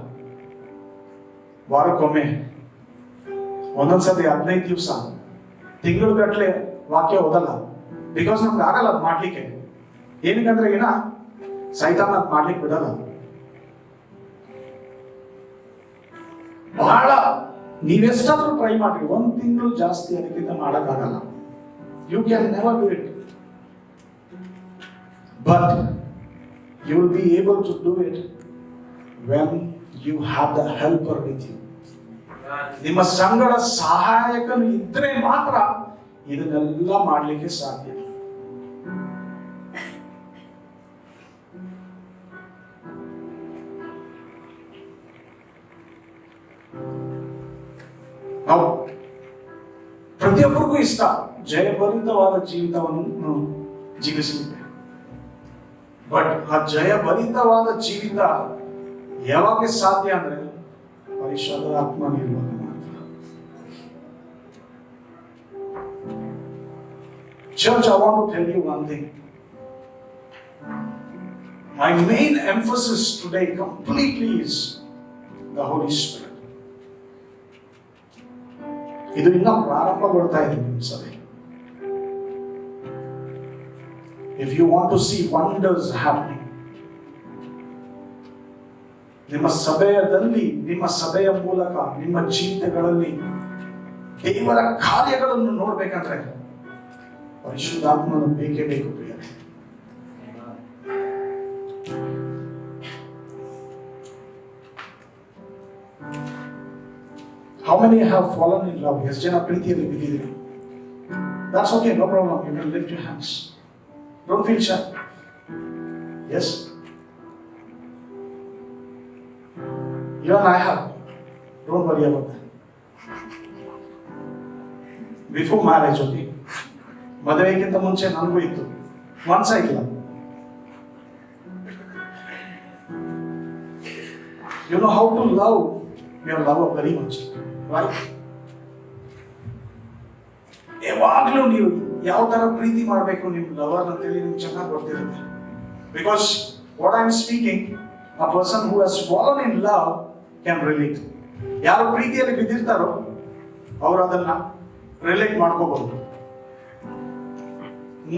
ವಾರಕ್ಕೊಮ್ಮೆ, ಒಂದೊಂದ್ಸತಿ 15 ದಿವಸ, ತಿಂಗಳು ಗಟ್ಟಲೆ ವಾಕ್ಯ ಓದಲ್ಲ. ಬಿಕಾಸ್ ನಮ್ಗೆ ಆಗಲ್ಲ ಅದು ಮಾಡ್ಲಿಕ್ಕೆ. ಏನಕ್ಕಂದ್ರೆ ಏನ ಸೈತಾನ ಅದು ಮಾಡ್ಲಿಕ್ಕೆ ಬಿಡಲ್ಲ. ಬಹಳ ನೀವೆಷ್ಟಾದ್ರೂ ಟ್ರೈ ಮಾಡ್ರಿ, 1 ತಿಂಗಳು ಜಾಸ್ತಿ ಅದಕ್ಕಿಂತ ಮಾಡಕ್ಕಾಗಲ್ಲ. You can never do it, but you will be able to do it when you have the helper with you. ನಿಮ್ಮ ಸಂಗಡ ಸಹಾಯಕನು ಇದ್ರೆ ಮಾತ್ರ ಇದನ್ನೆಲ್ಲ ಮಾಡಲಿಕ್ಕೆ ಸಾಧ್ಯ. ಇಷ್ಟ ಜಯಭರಿತವಾದ ಜೀವಿತವನ್ನು ಜೀವಿಸಲಿಕ್ಕೆ. ಬಟ್ ಆ ಜಯಭರಿತವಾದ ಜೀವಿತ ಯಾವಾಗ ಸಾಧ್ಯ ಅಂದ್ರೆ ಪರಿಶುದ್ಧ ಆತ್ಮನಿರುವಾಗ ಮಾತ್ರ. Church, I want to tell you one thing. My main emphasis today completely is the Holy Spirit. ಇದು ಇನ್ನ ಪ್ರಾರಂಭಗೊಳ್ತಾ ಇದೆ ನಿಮ್ಮ ಸಭೆ. If you want to see wonders happening, ನಿಮ್ಮ ಸಭೆಯಲ್ಲಿ, ನಿಮ್ಮ ಸಭೆಯ ಮೂಲಕ, ನಿಮ್ಮ ಜೀವಿತಗಳಲ್ಲಿ ದೇವರ ಕಾರ್ಯಗಳನ್ನು ನೋಡ್ಬೇಕಂದ್ರೆ ಪರಿಶುದ್ಧಾತ್ಮನು ಬೇಕೇ ಬೇಕು ಪ್ರಿಯರೇ. How many have fallen in love? ಎಷ್ಟು ಜನ ಪ್ರೀತಿಯಲ್ಲಿ ಬಿದ್ದಿದ್ದೀರಿ? That's okay, no problem. You can lift your hands. Don't feel shy. Yes? Even I have. Don't worry about that. Before marriage, okay? ಮದುವೆಗಿಂತ ಮುಂಚೆ ನನಗೂ ಇತ್ತು. ಒನ್ ಸೈಡ್ ಇಲ್ಲ. You know how to love your lover very much, right? ಯಾವಾಗಲೂ ನೀವು ಯಾವ ತರ ಪ್ರೀತಿ ಮಾಡಬೇಕು ನಿಮ್ಮ ಲವರ್ ಅಂತೇಳಿ ನಿಮ್ಗೆ ಚೆನ್ನಾಗಿ ಗೊತ್ತಿರುತ್ತೆ. Because what I am speaking, a person who has fallen in love can relate. ಯಾರು ಪ್ರೀತಿಯಲ್ಲಿ ಬಿದ್ದಿರ್ತಾರೋ ಅವರು ಅದನ್ನ ರಿಲೇಟ್ ಮಾಡ್ಕೋಬಹುದು.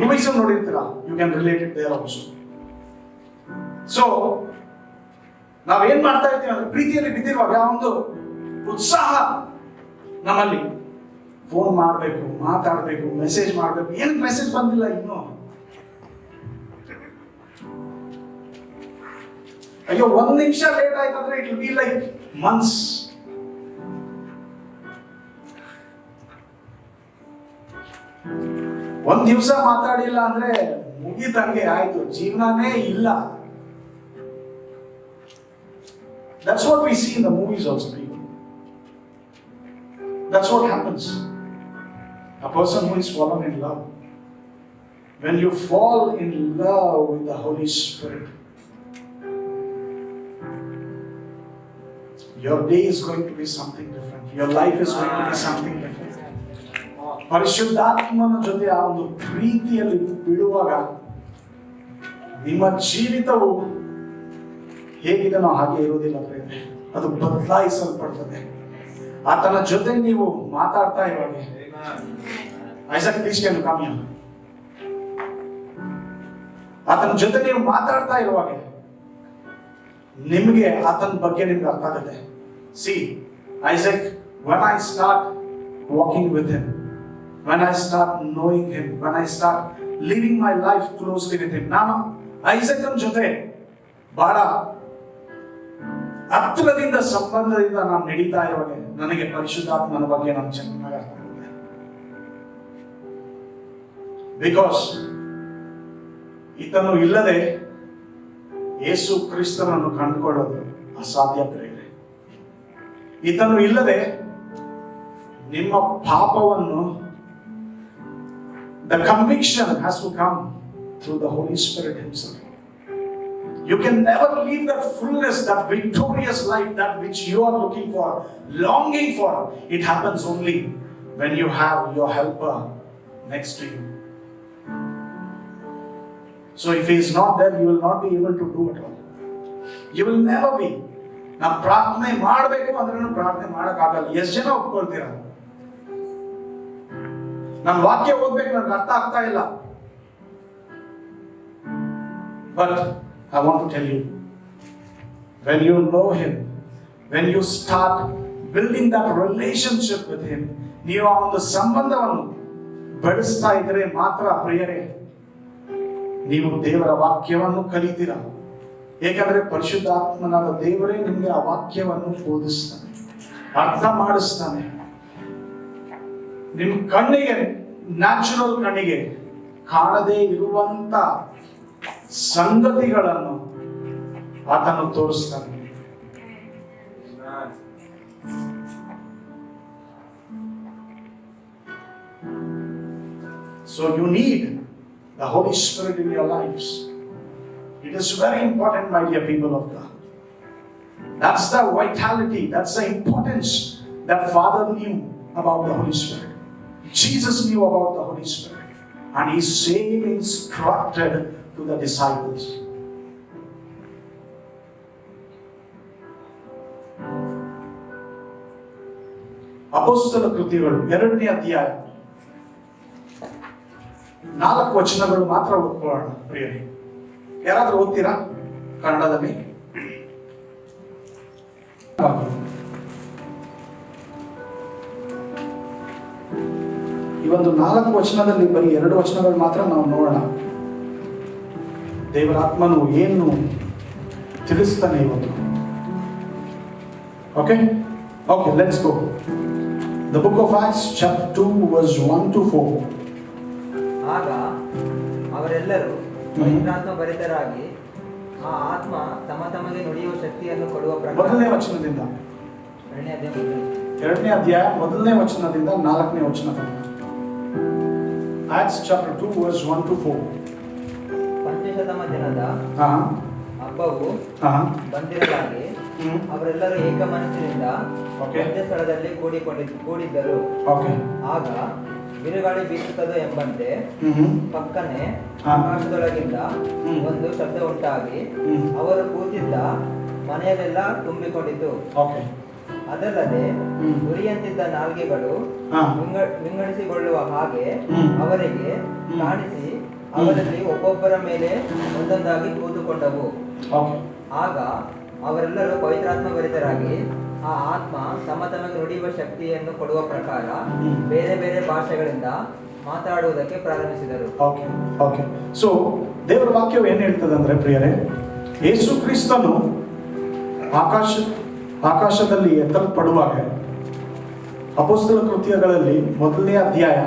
ಮೂವೀಸ್ ನೋಡಿರ್ತೀರಾ, you can relate it there also. So ನಾವೇನ್ ಮಾಡ್ತಾ ಇರ್ತೀವಿ ಅಂದ್ರೆ ಪ್ರೀತಿಯಲ್ಲಿ ಬಿದ್ದಿರುವಾಗ ಒಂದು ಉತ್ಸಾಹ ನಮ್ಮಲ್ಲಿ ಫೋನ್ ಮಾಡಬೇಕು, ಮಾತಾಡಬೇಕು, ಮೆಸೇಜ್ ಮಾಡಬೇಕು. ಏನಕ್ಕೆ ಮೆಸೇಜ್ ಬಂದಿಲ್ಲ ಇನ್ನು? ಅಯ್ಯೋ, ಒಂದ್ ನಿಮಿಷ ಲೇಟ್ ಆಯ್ತಂದ್ರೆ it will be like months. ಒಂದ್ ದಿವಸ ಮಾತಾಡಿಲ್ಲ ಅಂದ್ರೆ ಮುಗಿದಂಗೆ ಆಯ್ತು, ಜೀವನನೇ ಇಲ್ಲ. That's what we see in the movies also, people. That's what happens. A person who is fallen in love. When you fall in love with the Holy Spirit, your day is going to be something different. Your life is going to be something different. ಪರಿಶುದ್ಧಾತ್ಮನ ಜೊತೆ ಆ ಒಂದು ಪ್ರೀತಿಯಲ್ಲಿ ಬೀಳುವಾಗ ನಿಮ್ಮ ಜೀವಿತವು ಹೇಗಿದನೋ ಹಾಗೆ ಇರುವುದಿಲ್ಲ ಪ್ರೇಮೆ, ಅದು ಬದಲಾಯಿಸಲ್ಪಡ್ತದೆ. ಆತನ ಜೊತೆ ನೀವು ಮಾತಾಡ್ತಾ ಇರುವಾಗ, Isaac please can you come here. ಆತನ ಜೊತೆ ನೀವು ಮಾತಾಡ್ತಾ ಇರುವಾಗ ನಿಮಗೆ ಆತನ ಬಗ್ಗೆ ನಿಮ್ಗೆ ಅರ್ಥ ಆಗುತ್ತೆ. C Isaac, when I start walking with him, when I start knowing him, when I start living my life closely with him, ನಾನು ಐಸಾಕನ ಜೊತೆ ಬಹಳ ಹತ್ತಿರದಿಂದ ಸಂಬಂಧದಿಂದ ನಾನು ನಡೀತಾ ಇರುವಾಗ ನನಗೆ ಪರಿಶುದ್ಧಾತ್ಮನ ಬಗ್ಗೆ ನಾನು ಚೆನ್ನಾಗಿ ಅರ್ಥ ಆಗುತ್ತೆ. ಬಿಕಾಸ್ ಈತನು ಇಲ್ಲದೆ ಯೇಸು ಕ್ರಿಸ್ತನನ್ನು ಕಂಡುಕೊಳ್ಳೋದು ಅಸಾಧ್ಯ ಪ್ರೇರೆ. ಈತನು ಇಲ್ಲದೆ ನಿಮ್ಮ ಪಾಪವನ್ನು, the conviction has to come through the Holy Spirit himself. You can never live that fullness, that victorious life, that which you are looking for, longing for. It happens only when you have your helper next to you. So if he is not there, you will not be able to do it all. You will never be. ನಾವು ಪ್ರಾರ್ಥನೆ ಮಾಡಬೇಕು ಅಂದ್ರೆ ಪ್ರಾರ್ಥನೆ ಮಾಡಕ್ಕಾಗಲ್ಲ. ಎಷ್ಟು ಜನ ಒಪ್ಕೊಳ್ತೀರಾ? ನಾನು ವಾಕ್ಯ ಓದ್ಬೇಕು, ನನಗೆ ಅರ್ಥ ಆಗ್ತಾ ಇಲ್ಲ. But I want to tell you, when you know him, when you start building that relationship with him, ನೀವು ಆ ಒಂದು ಸಂಬಂಧವನ್ನು ಬೆಳೆಸ್ತಾ ಇದ್ರೆ ಮಾತ್ರ ಪ್ರಿಯರೇ ನೀವು ದೇವರ ವಾಕ್ಯವನ್ನು ಕಲಿತೀರಾ. ಏಕೆಂದ್ರೆ ಪರಿಶುದ್ಧಾತ್ಮನಾದ ದೇವರೇ ನಿಮಗೆ ಆ ವಾಕ್ಯವನ್ನು ಬೋಧಿಸ್ತಾನೆ, ಅರ್ಥ ಮಾಡಿಸ್ತಾನೆ. ನಿಮ್ಮ ಕಣ್ಣಿಗೆ, ನ್ಯಾಚುರಲ್ ಕಣ್ಣಿಗೆ ಕಾಣದೇ ಇರುವಂತ ಸಂಗತಿಗಳನ್ನು ಆತನು ತೋರಿಸ್ತಾನೆ. So you need the Holy Spirit in your lives. It is very important, my dear people of God. That's the vitality, that's the importance that Father knew about the Holy Spirit. Jesus knew about the Holy Spirit. And He same instructed to the disciples. ಅಪೊಸ್ತಲ ಕೃತ್ಯಗಳು 2ನೇ ಅಧ್ಯಾಯ 4 ವಚನಗಳು ಮಾತ್ರ ಓದ್ಕೊಳ್ಳೋಣ ಪ್ರಿಯರೇ. ಯಾರಾದ್ರೂ ಓದ್ತೀರಾ ಕನ್ನಡದಲ್ಲಿ? ಈ ಒಂದು 4 ವಚನದಲ್ಲಿ ಬರೀ 2 ವಚನಗಳು ಮಾತ್ರ ನಾವು ನೋಡೋಣ. ದೇವರ ಆತ್ಮನು ಏನು ತಿಳಿಸ್ತಾನೆ ಇವತ್ತು. Okay, let's go. The book of Acts chapter 2 verse 1 to 4. ಆಗ ಅವರೆಲ್ಲರೂ ಪವಿತ್ರಾತ್ಮ ಭರಿತರಾಗಿ ಆ ಆತ್ಮ ತಮಗೆ ನುಡಿಯುವ ಶಕ್ತಿಯನ್ನು ಕೊಡುವ ಪ್ರಕಾರ. ಮೊದಲನೇ ವಚನದಿಂದ 2ನೇ ಅಧ್ಯಾಯ ಮೊದಲನೇ ವಚನದಿಂದ 4ನೇ ವಚನ ತನಕ. Acts chapter 2 verse 1 to 4. ಪಂಚಶತಮ ದಿನದ ಹಬ್ಬವು ಬಂದಿರಲಾಗಿ ಅವರೆಲ್ಲರೂ ಏಕ ಮನಸ್ಸಿನಿಂದ ಒಂದೇ ಸ್ಥಳದಲ್ಲಿ ಕೂಡಿದ್ದರು. ಆಗ ಬಿರುಗಾಳಿ ಬೀಸುತ್ತದೆ ಎಂಬಂತೆ ಪಕ್ಕನೆ ಆಕಾಶದೊಳಗಿಂದ ಒಂದು ಶಬ್ದ ಉಂಟಾಗಿ ಅವರು ಕೂತಿದ್ದ ಮನೆಯಲ್ಲೆಲ್ಲ ತುಂಬಿಕೊಂಡಿತು. ಅದಲ್ಲದೆ ಗುರಿಯಂತಿದ್ದ ನಾಲ್ಗೆಗಳು ವಿಂಗಡಿಸಿಕೊಳ್ಳುವ ಹಾಗೆ ಅವರಿಗೆ ಕಾಣಿಸಿ ಅವರಲ್ಲಿ ಒಬ್ಬೊಬ್ಬರ ಮೇಲೆ ಒಂದೊಂದಾಗಿ ಕೂತುಕೊಂಡವು. ಆಗ ಅವರೆಲ್ಲರೂ ಪವಿತ್ರಾತ್ಮ ಭರಿತರಾಗಿ ಆ ಆತ್ಮ ತಮಗೆ ನುಡಿಯುವ ಶಕ್ತಿಯನ್ನು ಕೊಡುವ ಪ್ರಕಾರ ಬೇರೆ ಬೇರೆ ಭಾಷೆಗಳಿಂದ ಮಾತಾಡುವುದಕ್ಕೆ ಪ್ರಾರಂಭಿಸಿದರು. ಸೊ ದೇವರ ವಾಕ್ಯವು ಏನ್ ಹೇಳ್ತದೆ ಅಂದ್ರೆ ಪ್ರಿಯರೇ, ಯೇಸು ಕ್ರಿಸ್ತನು ಆಕಾಶದಲ್ಲಿ ಎತ್ತಲ್ಪಡುವಾಗ ಅಪೊಸ್ತಲ ಕೃತ್ಯಗಳಲ್ಲಿ 1ನೇ ಅಧ್ಯಾಯ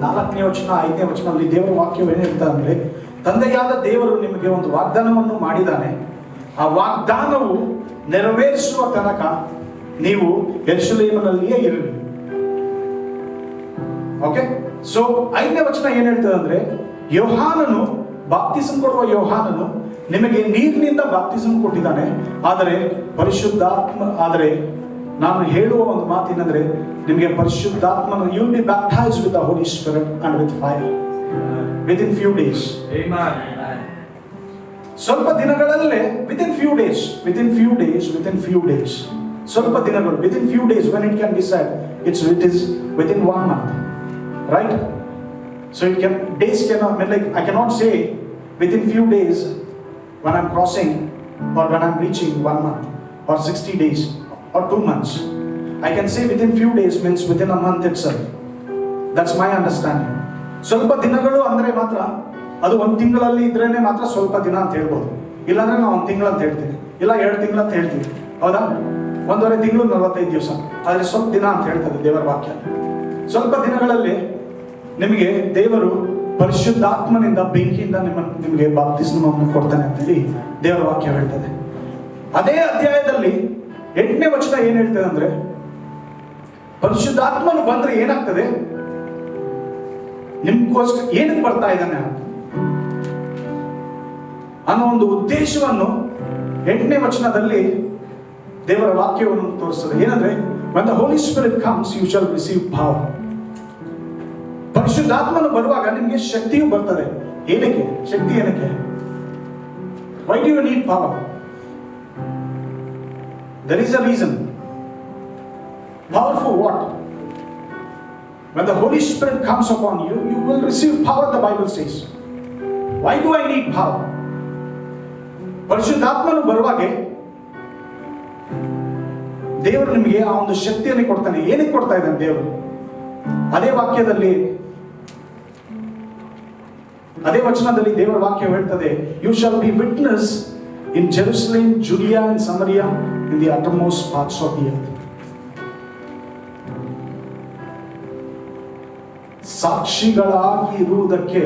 4ನೇ ವಚನ 5ನೇ ವಚನದಲ್ಲಿ ದೇವರ ವಾಕ್ಯವು ಏನ್ ಹೇಳ್ತದೆ ಅಂದ್ರೆ, ತಂದೆಯಾದ ದೇವರು ನಿಮಗೆ ಒಂದು ವಾಗ್ದಾನವನ್ನು ಮಾಡಿದ್ದಾನೆ. ಆ ವಾಗ್ದಾನವು ನೆರವೇರಿಸುವ ತನಕ ನೀವು ಯೆರೂಸಲೇಮಿನಲ್ಲಿಯೇ ಇರಲಿ. ಓಕೆ, ಸೊ 5ನೇ ವಚನ ಏನ್ ಹೇಳ್ತದೆ ಅಂದ್ರೆ, ಯೋಹಾನನು ಬಾಪ್ತಿಸಂ ಕೊಡುವ ಯೋಹಾನನು ನಿಮಗೆ ನೀರಿನಿಂದ ಬಾಪ್ತಿಸಂ ಕೊಟ್ಟಿದ್ದಾನೆ, ಆದರೆ ನಾನು ಹೇಳುವ ಒಂದು ಮಾತೇನೆಂದ್ರೆ, ನಿಮಗೆ ಪರಿಶುದ್ಧಾತ್ಮನ you will be baptized with the Holy Spirit and with fire within few days. Amen. ಸ್ವಲ್ಪ ದಿನಗಳಲ್ಲೇ within few days ಸ್ವಲ್ಪ ದಿನಗಳು within few days. When it can be said, it is within 1 month, right? So it can, days cannot, like I cannot say within few days when I'm crossing or when I'm reaching 1 month or 60 days or 2 months. I can say within few days means within a month itself. That's my understanding. ಸ್ವಲ್ಪ ದಿನಗಳು ಅಂದ್ರೆ ಮಾತ್ರ ಅದು 1 ತಿಂಗಳಲ್ಲಿ ಇದ್ರೇನೆ ಮಾತ್ರ ಸ್ವಲ್ಪ ದಿನ ಅಂತ ಹೇಳ್ಬೋದು. ಇಲ್ಲಾಂದ್ರೆ ನಾವು 1 ತಿಂಗಳು ಅಂತ ಹೇಳ್ತೀವಿ, ಇಲ್ಲ 2 ತಿಂಗಳು ಅಂತ ಹೇಳ್ತೀವಿ, ಹೌದಾ? 1.5 ತಿಂಗಳು 45 ದಿವಸ, ಆದ್ರೆ ಸ್ವಲ್ಪ ದಿನ ಅಂತ ಹೇಳ್ತದೆ ದೇವರ ವಾಕ್ಯ. ಸ್ವಲ್ಪ ದಿನಗಳಲ್ಲಿ ನಿಮಗೆ ದೇವರು ಪರಿಶುದ್ಧಾತ್ಮನಿಂದ ಬೆಂಕಿಯಿಂದ ನಿಮಗೆ ಬಾಪ್ತಿಸ್ಮವನ್ನು ಕೊಡ್ತಾನೆ ಅಂತೇಳಿ ದೇವರ ವಾಕ್ಯ ಹೇಳ್ತದೆ. ಅದೇ ಅಧ್ಯಾಯದಲ್ಲಿ 8ನೇ ವಚನ ಏನ್ ಹೇಳ್ತದೆ ಅಂದ್ರೆ, ಪರಿಶುದ್ಧಾತ್ಮನು ಬಂದ್ರೆ ಏನಾಗ್ತದೆ, ನಿಮ್ಗೋಸ್ಕರ ಏನಕ್ಕೆ ಬರ್ತಾ ಇದ್ದಾನೆ ಅನ್ನೋ ಒಂದು ಉದ್ದೇಶವನ್ನು 8ನೇ ವಚನದಲ್ಲಿ ದೇವರ ವಾಕ್ಯವನ್ನು ತೋರಿಸ್ತದೆ. ಏನಂದ್ರೆ, when the Holy Spirit comes you shall receive power. ಪರಿಶುದ್ಧಾತ್ಮನು ಬರುವಾಗ ನಿಮಗೆ ಶಕ್ತಿಯು ಬರ್ತದೆ. ಏನಕ್ಕೆ ಶಕ್ತಿ? ಏನಕ್ಕೆ? Why do you need power? There is a reason. Power for what? When the Holy Spirit comes upon you, you will receive power, the Bible says. Why do I need power? ಪರಿಶುದ್ಧಾತ್ಮನು ಬರುವಾಗೆ ದೇವರು ನಿಮಗೆ ಆ ಒಂದು ಶಕ್ತಿಯನ್ನು ಕೊಡ್ತಾನೆ. ಏನಕ್ಕೆ ಕೊಡ್ತಾ ಇದ್ದಾನೆ ದೇವರು? ಅದೇ ವಾಕ್ಯದಲ್ಲಿ, ಅದೇ ವಚನದಲ್ಲಿ ದೇವರ ವಾಕ್ಯ ಹೇಳ್ತದೆ, you shall be witness in Jerusalem, Judea and Samaria, in the uttermost parts of the earth. ಸಾಕ್ಷಿಗಳಾಗಿ ಇರುವುದಕ್ಕೆ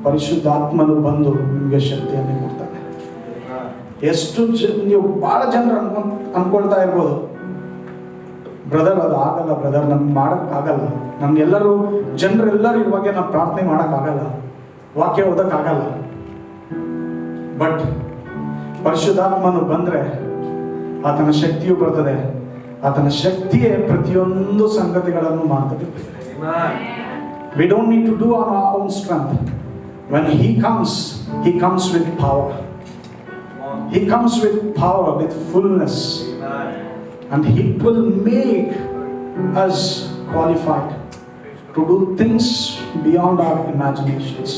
ಪರಿಶುದ್ಧಾತ್ಮನು ಬಂದು ನಿಮಗೆ ಶಕ್ತಿಯನ್ನು ಕೊಡ್ತಾನೆ. ಎಷ್ಟು ನೀವು ಬಹಳ ಜನರು ಅನ್ಕೊಳ್ತಾ ಇರ್ಬೋದು, ಬ್ರದರ್ ಅದು ಆಗಲ್ಲ ಬ್ರದರ್, ನಮ್ಗೆ ಮಾಡೋಕ್ಕಾಗಲ್ಲ, ನಮ್ಗೆಲ್ಲರೂ ಜನರೆಲ್ಲರೂ ಇರುವಾಗ ನಾವು ಪ್ರಾರ್ಥನೆ ಮಾಡೋಕ್ಕಾಗಲ್ಲ, ವಾಕ್ಯ ಓದೋಕ್ಕಾಗಲ್ಲ. ಬಟ್ ಪರಿಶುದ್ಧಾತ್ಮನು ಬಂದರೆ ಆತನ ಶಕ್ತಿಯು ಬರ್ತದೆ. ಆತನ ಶಕ್ತಿಯೇ ಪ್ರತಿಯೊಂದು ಸಂಗತಿಗಳನ್ನು ಮಾಡ್ತದೆ. We don't need to do on our own strength. When He comes with power. He comes with power, with fullness. And it will make us qualified to do things beyond our imaginations.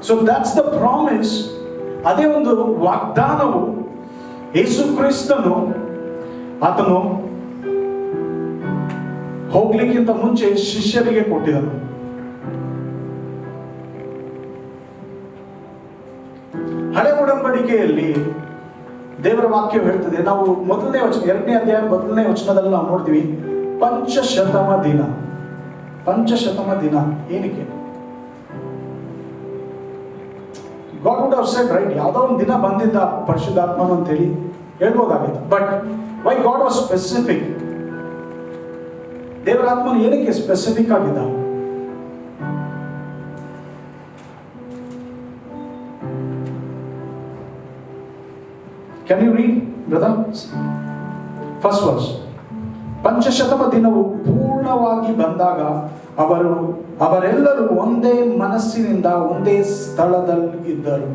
So that's the promise. ಅದೇ ಒಂದು ವಾಗ್ದಾನವು ಯೇಸು ಕ್ರಿಸ್ತನು ಆತನು ಹೋಗ್ಲಿಕ್ಕಿಂತ ಮುಂಚೆ ಶಿಷ್ಯರಿಗೆ ಕೊಟ್ಟಿದ್ದನು. ಹಳೆ ಒಡಂಬಡಿಕೆಯಲ್ಲಿ ದೇವರ ವಾಕ್ಯ ಹೇಳ್ತದೆ, ನಾವು ಮೊದಲನೇ ವಚನ 2ನೇ ಅಧ್ಯಾಯ 1ನೇ ವಚನದಲ್ಲಿ ನಾವು ನೋಡ್ತೀವಿ, ಪಂಚಶತಮ ದಿನ. ಏನಕ್ಕೆ? God would have said, right, ಯಾವುದೋ ಒಂದು ದಿನ ಬಂದಿದ್ದ ಪರಿಶುದ್ಧಾತ್ಮನು ಅಂತ ಹೇಳಿ ಹೇಳ್ಬೋದಾಗಿತ್ತು. But why God was specific? ದೇವರ ಆತ್ಮನು ಏನಕ್ಕೆ ಸ್ಪೆಸಿಫಿಕ್ ಆಗಿದ್ದ? Can you read, brother? First verse. ಪಂಚಶತಮ ದಿನವು ಪೂರ್ಣವಾಗಿ ಬಂದಾಗ ಅವರೆಲ್ಲರೂ ಒಂದೇ ಮನಸ್ಸಿನಿಂದ ಒಂದೇ ಸ್ಥಳದಲ್ಲಿ ಇದ್ದರು.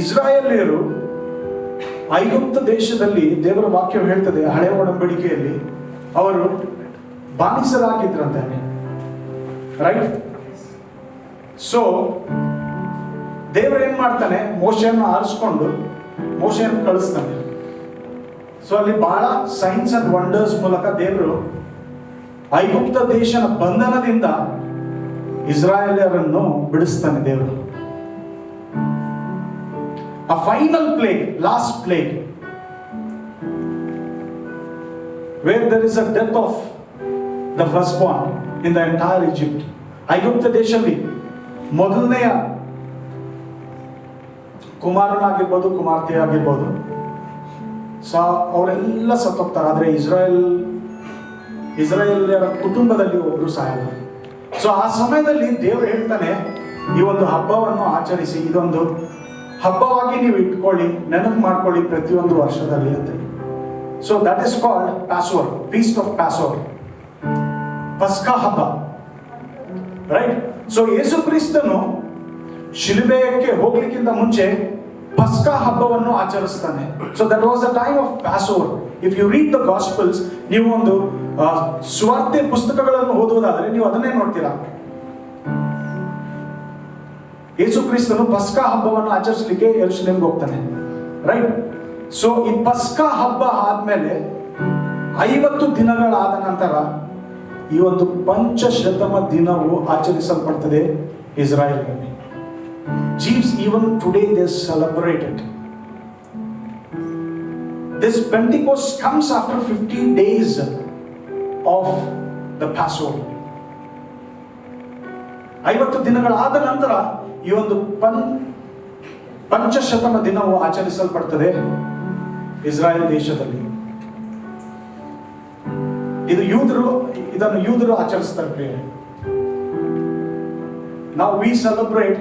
ಇಸ್ರಾಯೇಲ್ಯರು ಐಗುಪ್ತ ದೇಶದಲ್ಲಿ, ದೇವರ ವಾಕ್ಯ ಹೇಳ್ತದೆ ಹಳೆ ಒಡಂಬಡಿಕೆಯಲ್ಲಿ, ಅವರು ಬಾನಿಸರಾಗಿದ್ರಂತೆ, ರೈಟ್? ಸೊ ದೇವರು ಏನ್ ಮಾಡ್ತಾನೆ, ಮೋಶೆಯನ್ನು ಆರಿಸ್ಕೊಂಡು ಮೋಶೆಯನ್ನು ಕಳಿಸ್ತಾನೆ. ಸೊ ಅಲ್ಲಿ ಬಹಳ ಸೈನ್ಸ್ ಅಂಡ್ ವಂಡರ್ಸ್ ಮೂಲಕ ದೇವರು ಐಗುಪ್ತ ದೇಶದ ಬಂಧನದಿಂದ ಇಸ್ರಾಯೇಲ್ಯರನ್ನು ಬಿಡಿಸ್ತಾನೆ ದೇವರು. A final plague, last plague, where there is a death of the firstborn in the entire Egypt. ಐಗುಪ್ತ ದೇಶದಲ್ಲಿ ಮೊದಲನೆಯ ಕುಮಾರನಾಗಿರ್ಬೋದು, ಕುಮಾರ್ತೆ ಆಗಿರ್ಬೋದು, ಅವರೆಲ್ಲ ಸತ್ತೋಗ್ತಾರೆ. ಆದರೆ ಇಸ್ರಾಯೇಲ್ಯರ ಕುಟುಂಬದಲ್ಲಿ ಒಬ್ರು ಸಾಯಲ್ಲ. ಸೊ ಆ ಸಮಯದಲ್ಲಿ ದೇವರು ಹೇಳ್ತಾನೆ, ಈ ಒಂದು ಹಬ್ಬವನ್ನು ಆಚರಿಸಿ, ಇದೊಂದು ಹಬ್ಬವಾಗಿ ನೀವು ಇಟ್ಕೊಳ್ಳಿ, ನೆನಪು ಮಾಡ್ಕೊಳ್ಳಿ ಪ್ರತಿಯೊಂದು ವರ್ಷದಲ್ಲಿ ಅಂತ. So that is called Passover, feast of Passover, ಪಸ್ಕಾ ಹಬ್ಬ, ರೈಟ್? ಸೊ ಯೇಸು ಕ್ರಿಸ್ತನು ಶಿಲುಬೆಗೆ ಹೋಗ್ಲಿಕ್ಕಿಂತ ಮುಂಚೆ ಪಸ್ಕಾ ಹಬ್ಬವನ್ನು ಆಚರಿಸ್ತಾನೆ. So that was the time of Passover. If you read the gospels, ನೀವು ಒಂದು ಸುವಾರ್ತೆ ಪುಸ್ತಕಗಳನ್ನು ಓದುವುದಾದ್ರೆ ನೀವು ಅದನ್ನೇ ನೋಡ್ತೀರಾ. ಯೇಸು ಕ್ರಿಸ್ತನು ಪಸ್ಕಾ ಹಬ್ಬವನ್ನು ಆಚರಿಸಲಿಕ್ಕೆ ಯೆರೂಸಲೇಮ್ಗೆ ಹೋಗ್ತಾನೆ, ರೈಟ್? ಸೊ ಈ ಪಸ್ಕಾ ಹಬ್ಬ ಆದ್ಮೇಲೆ 50 ದಿನಗಳಾದ ನಂತರ ಈ ಒಂದು ಪಂಚಶತಮ ದಿನವು ಆಚರಿಸಲ್ಪಡ್ತದೆ ಇಸ್ರಾಯೇಲ್ನಲ್ಲಿ. Jews even today they celebrate it. This Pentecost comes after 50 days of the Passover. 50 ದಿನಗಳಾದ ನಂತರ ಈ ಒಂದು ಪಂಚಶತಮ ದಿನವು ಆಚರಿಸಲ್ಪಡ್ತದೆ ಇಸ್ರಾಯೇಲ್ ದೇಶದಲ್ಲಿ. ಇದನ್ನು ಯೂದರು ಆಚರಿಸ್ತಾರೆ. Now we celebrate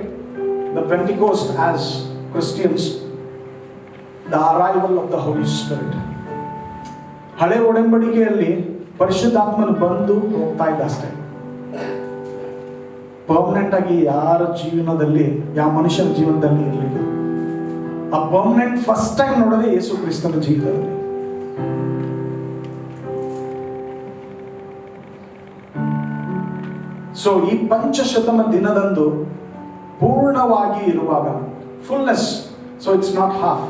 the Pentecost as Christians, the arrival of the Holy Spirit. ಹಳೆ ಒಡಂಬಡಿಕೆಯಲ್ಲಿ ಪರಿಶುದ್ಧಾತ್ಮನು ಬಂದು ಹೋಗ್ತಾ ಇದ್ದ ಅಷ್ಟೇ. ಪರ್ಮನೆಂಟ್ ಆಗಿ ಯಾರ ಜೀವನದಲ್ಲಿ, ಯಾವ ಮನುಷ್ಯನ ಜೀವನದಲ್ಲಿ ಇರಲಿಲ್ಲ. ಆ ಪರ್ಮನೆಂಟ್ ಫಸ್ಟ್ ಟೈಮ್ ನೋಡೋದೇ ಯೇಸು ಕ್ರಿಸ್ತನ ಜೀವಿತದಲ್ಲಿ. ಸೊ ಈ ಪಂಚಶತಮ ದಿನದಂದು ಪೂರ್ಣವಾಗಿ ಇರುವಾಗ, fullness, so it's not half.